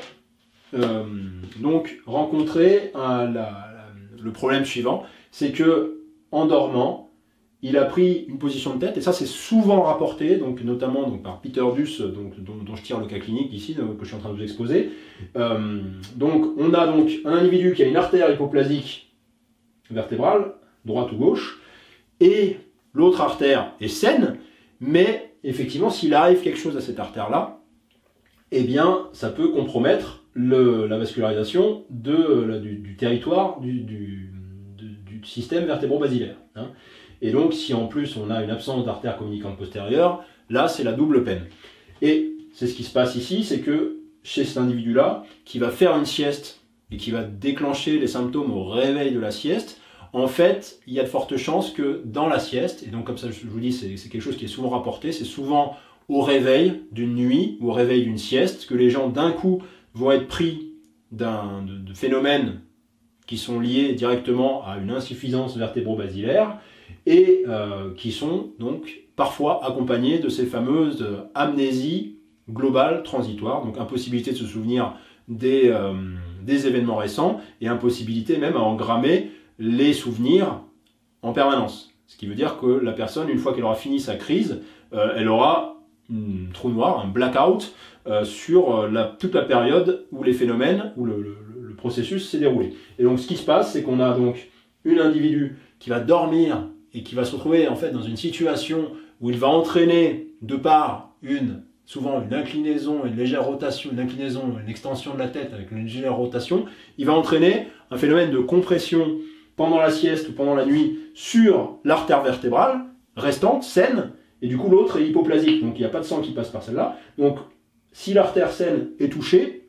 donc rencontré le problème suivant, c'est que en dormant, il a pris une position de tête, et ça c'est souvent rapporté, donc, notamment par Peter Duss, dont je tire le cas clinique ici, que je suis en train de vous exposer. Donc on a donc un individu qui a une artère hypoplasique vertébrale, droite ou gauche, et l'autre artère est saine, mais effectivement s'il arrive quelque chose à cette artère-là, eh bien ça peut compromettre la vascularisation du territoire du système vertébro-basilaire. Hein. Et donc, si en plus on a une absence d'artère communicante postérieure, là c'est la double peine. Et c'est ce qui se passe ici, c'est que chez cet individu-là, qui va faire une sieste et qui va déclencher les symptômes au réveil de la sieste, en fait, il y a de fortes chances que dans la sieste, et donc comme ça je vous dis, c'est quelque chose qui est souvent rapporté, c'est souvent au réveil d'une nuit ou au réveil d'une sieste que les gens d'un coup vont être pris de phénomènes qui sont liés directement à une insuffisance vertébro-basilaire et qui sont donc parfois accompagnés de ces fameuses amnésies globales transitoires, donc impossibilité de se souvenir des événements récents et impossibilité même à engrammer les souvenirs en permanence. Ce qui veut dire que la personne, une fois qu'elle aura fini sa crise, elle aura un trou noir, un blackout sur toute la période où les phénomènes, où le processus s'est déroulé. Et donc ce qui se passe, c'est qu'on a donc un individu qui va dormir et qui va se retrouver en fait dans une situation où il va entraîner, de par une souvent une inclinaison, une légère rotation, une inclinaison, une extension de la tête avec une légère rotation, il va entraîner un phénomène de compression pendant la sieste ou pendant la nuit sur l'artère vertébrale restante, saine, et du coup l'autre est hypoplasique, donc il n'y a pas de sang qui passe par celle-là. Donc si l'artère saine est touchée,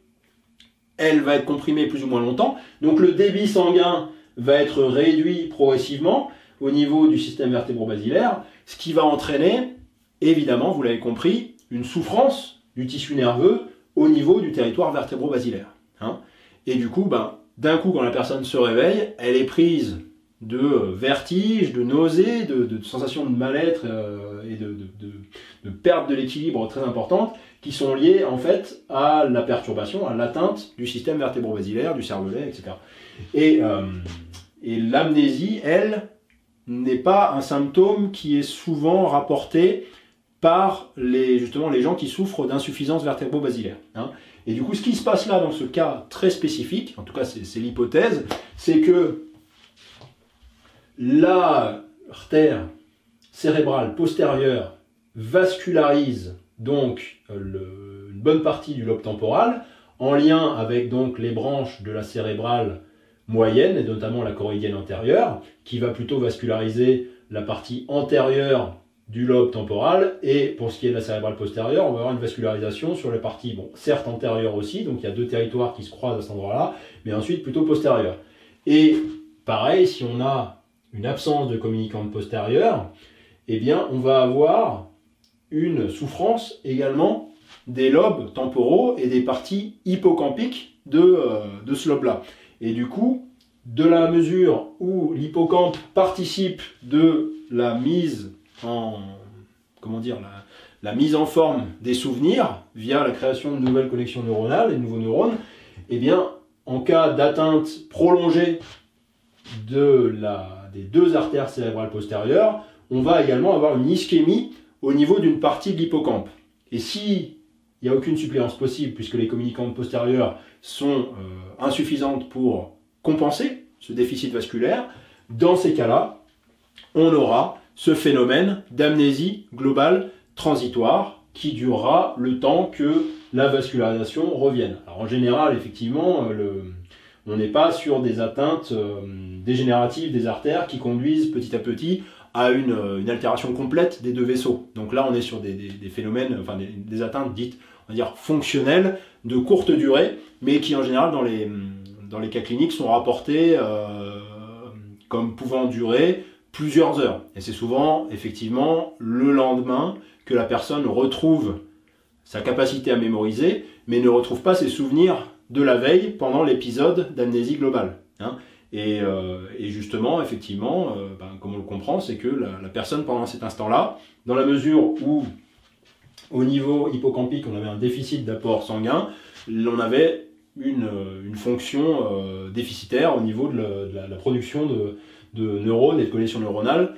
elle va être comprimée plus ou moins longtemps, donc le débit sanguin va être réduit progressivement au niveau du système vertébro-basilaire, ce qui va entraîner, évidemment, vous l'avez compris, une souffrance du tissu nerveux au niveau du territoire vertébro-basilaire. Hein. Et du coup, d'un coup, quand la personne se réveille, elle est prise de vertige, de nausées, de sensations de mal-être et de perte de l'équilibre très importantes qui sont liées en fait à la perturbation, à l'atteinte du système vertébro-basilaire, du cervelet, etc. Et l'amnésie, elle, n'est pas un symptôme qui est souvent rapporté par justement les gens qui souffrent d'insuffisance vertébro-basilaire. Hein. Et du coup, ce qui se passe là dans ce cas très spécifique, en tout cas c'est l'hypothèse, c'est que l'artère cérébrale postérieure vascularise donc une bonne partie du lobe temporal en lien avec donc les branches de la cérébrale moyenne et notamment la choroïdienne antérieure qui va plutôt vasculariser la partie antérieure du lobe temporal, et pour ce qui est de la cérébrale postérieure, on va avoir une vascularisation sur les parties, bon, certes antérieures aussi, donc il y a deux territoires qui se croisent à cet endroit-là, mais ensuite plutôt postérieure. Et pareil, si on a une absence de communicante postérieure, eh bien on va avoir une souffrance également des lobes temporaux et des parties hippocampiques de ce lobe-là. Et du coup, de la mesure où l'hippocampe participe de la mise en, la mise en forme des souvenirs via la création de nouvelles connexions neuronales et de nouveaux neurones, eh bien, en cas d'atteinte prolongée des deux artères cérébrales postérieures, on va également avoir une ischémie au niveau d'une partie de l'hippocampe. Et si il n'y a aucune suppléance possible, puisque les communicantes postérieures sont insuffisantes pour compenser ce déficit vasculaire, dans ces cas-là, on aura ce phénomène d'amnésie globale transitoire qui durera le temps que la vascularisation revienne. Alors en général, effectivement, on n'est pas sur des atteintes dégénératives des artères qui conduisent petit à petit à une altération complète des deux vaisseaux. Donc là, on est sur des phénomènes, enfin des atteintes dites, on va dire, fonctionnelles, de courte durée, mais qui en général, dans les cas cliniques, sont rapportées comme pouvant durer plusieurs heures. Et c'est souvent, effectivement, le lendemain que la personne retrouve sa capacité à mémoriser, mais ne retrouve pas ses souvenirs de la veille pendant l'épisode d'amnésie globale. Hein. Et justement, effectivement, comme on le comprend, c'est que la personne, pendant cet instant-là, dans la mesure où, au niveau hippocampique, on avait un déficit d'apport sanguin, on avait une fonction déficitaire au niveau de la production de neurones et de connexions neuronales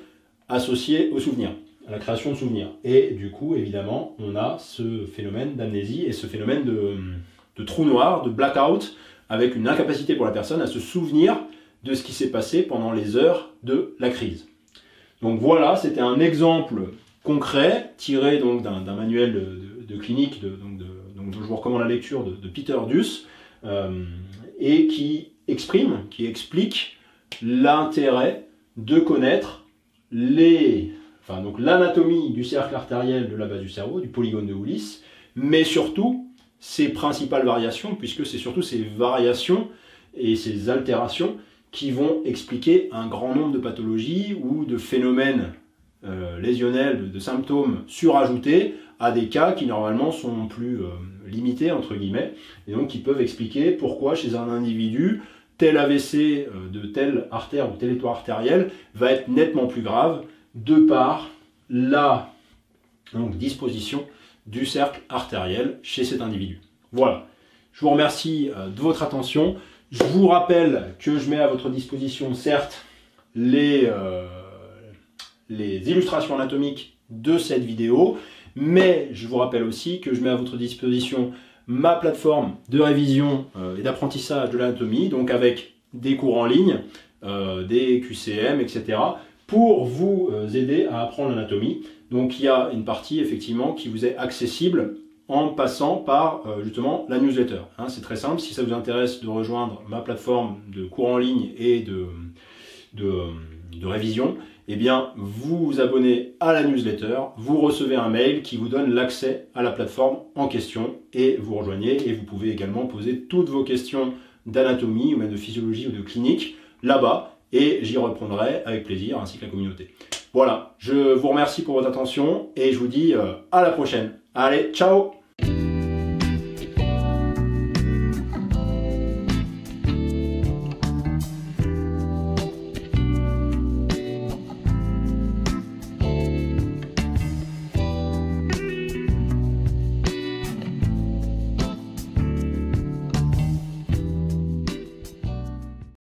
associées au souvenir, à la création de souvenirs. Et du coup, évidemment, on a ce phénomène d'amnésie et ce phénomène de trou noir, de blackout, avec une incapacité pour la personne à se souvenir de ce qui s'est passé pendant les heures de la crise. Donc voilà, c'était un exemple concret tiré donc d'un manuel de clinique donc je vous recommande la lecture de Peter Duss, et qui explique l'intérêt de connaître l'anatomie du cercle artériel de la base du cerveau, du polygone de Willis, mais surtout ses principales variations, puisque c'est surtout ces variations et ces altérations qui vont expliquer un grand nombre de pathologies ou de phénomènes lésionnels, de symptômes surajoutés à des cas qui normalement sont plus limités, entre guillemets, et donc qui peuvent expliquer pourquoi chez un individu, tel AVC de telle artère ou tel étau artériel va être nettement plus grave de par la disposition du cercle artériel chez cet individu. Voilà, je vous remercie de votre attention. Je vous rappelle que je mets à votre disposition, certes, les illustrations anatomiques de cette vidéo, mais je vous rappelle aussi que je mets à votre disposition ma plateforme de révision et d'apprentissage de l'anatomie, donc avec des cours en ligne, des QCM, etc., pour vous aider à apprendre l'anatomie. Donc il y a une partie effectivement qui vous est accessible en passant par justement la newsletter. Hein, c'est très simple, si ça vous intéresse de rejoindre ma plateforme de cours en ligne et de révision, eh bien vous vous abonnez à la newsletter, vous recevez un mail qui vous donne l'accès à la plateforme en question et vous rejoignez et vous pouvez également poser toutes vos questions d'anatomie ou même de physiologie ou de clinique là-bas et j'y répondrai avec plaisir ainsi que la communauté. Voilà, je vous remercie pour votre attention et je vous dis à la prochaine. Allez, ciao!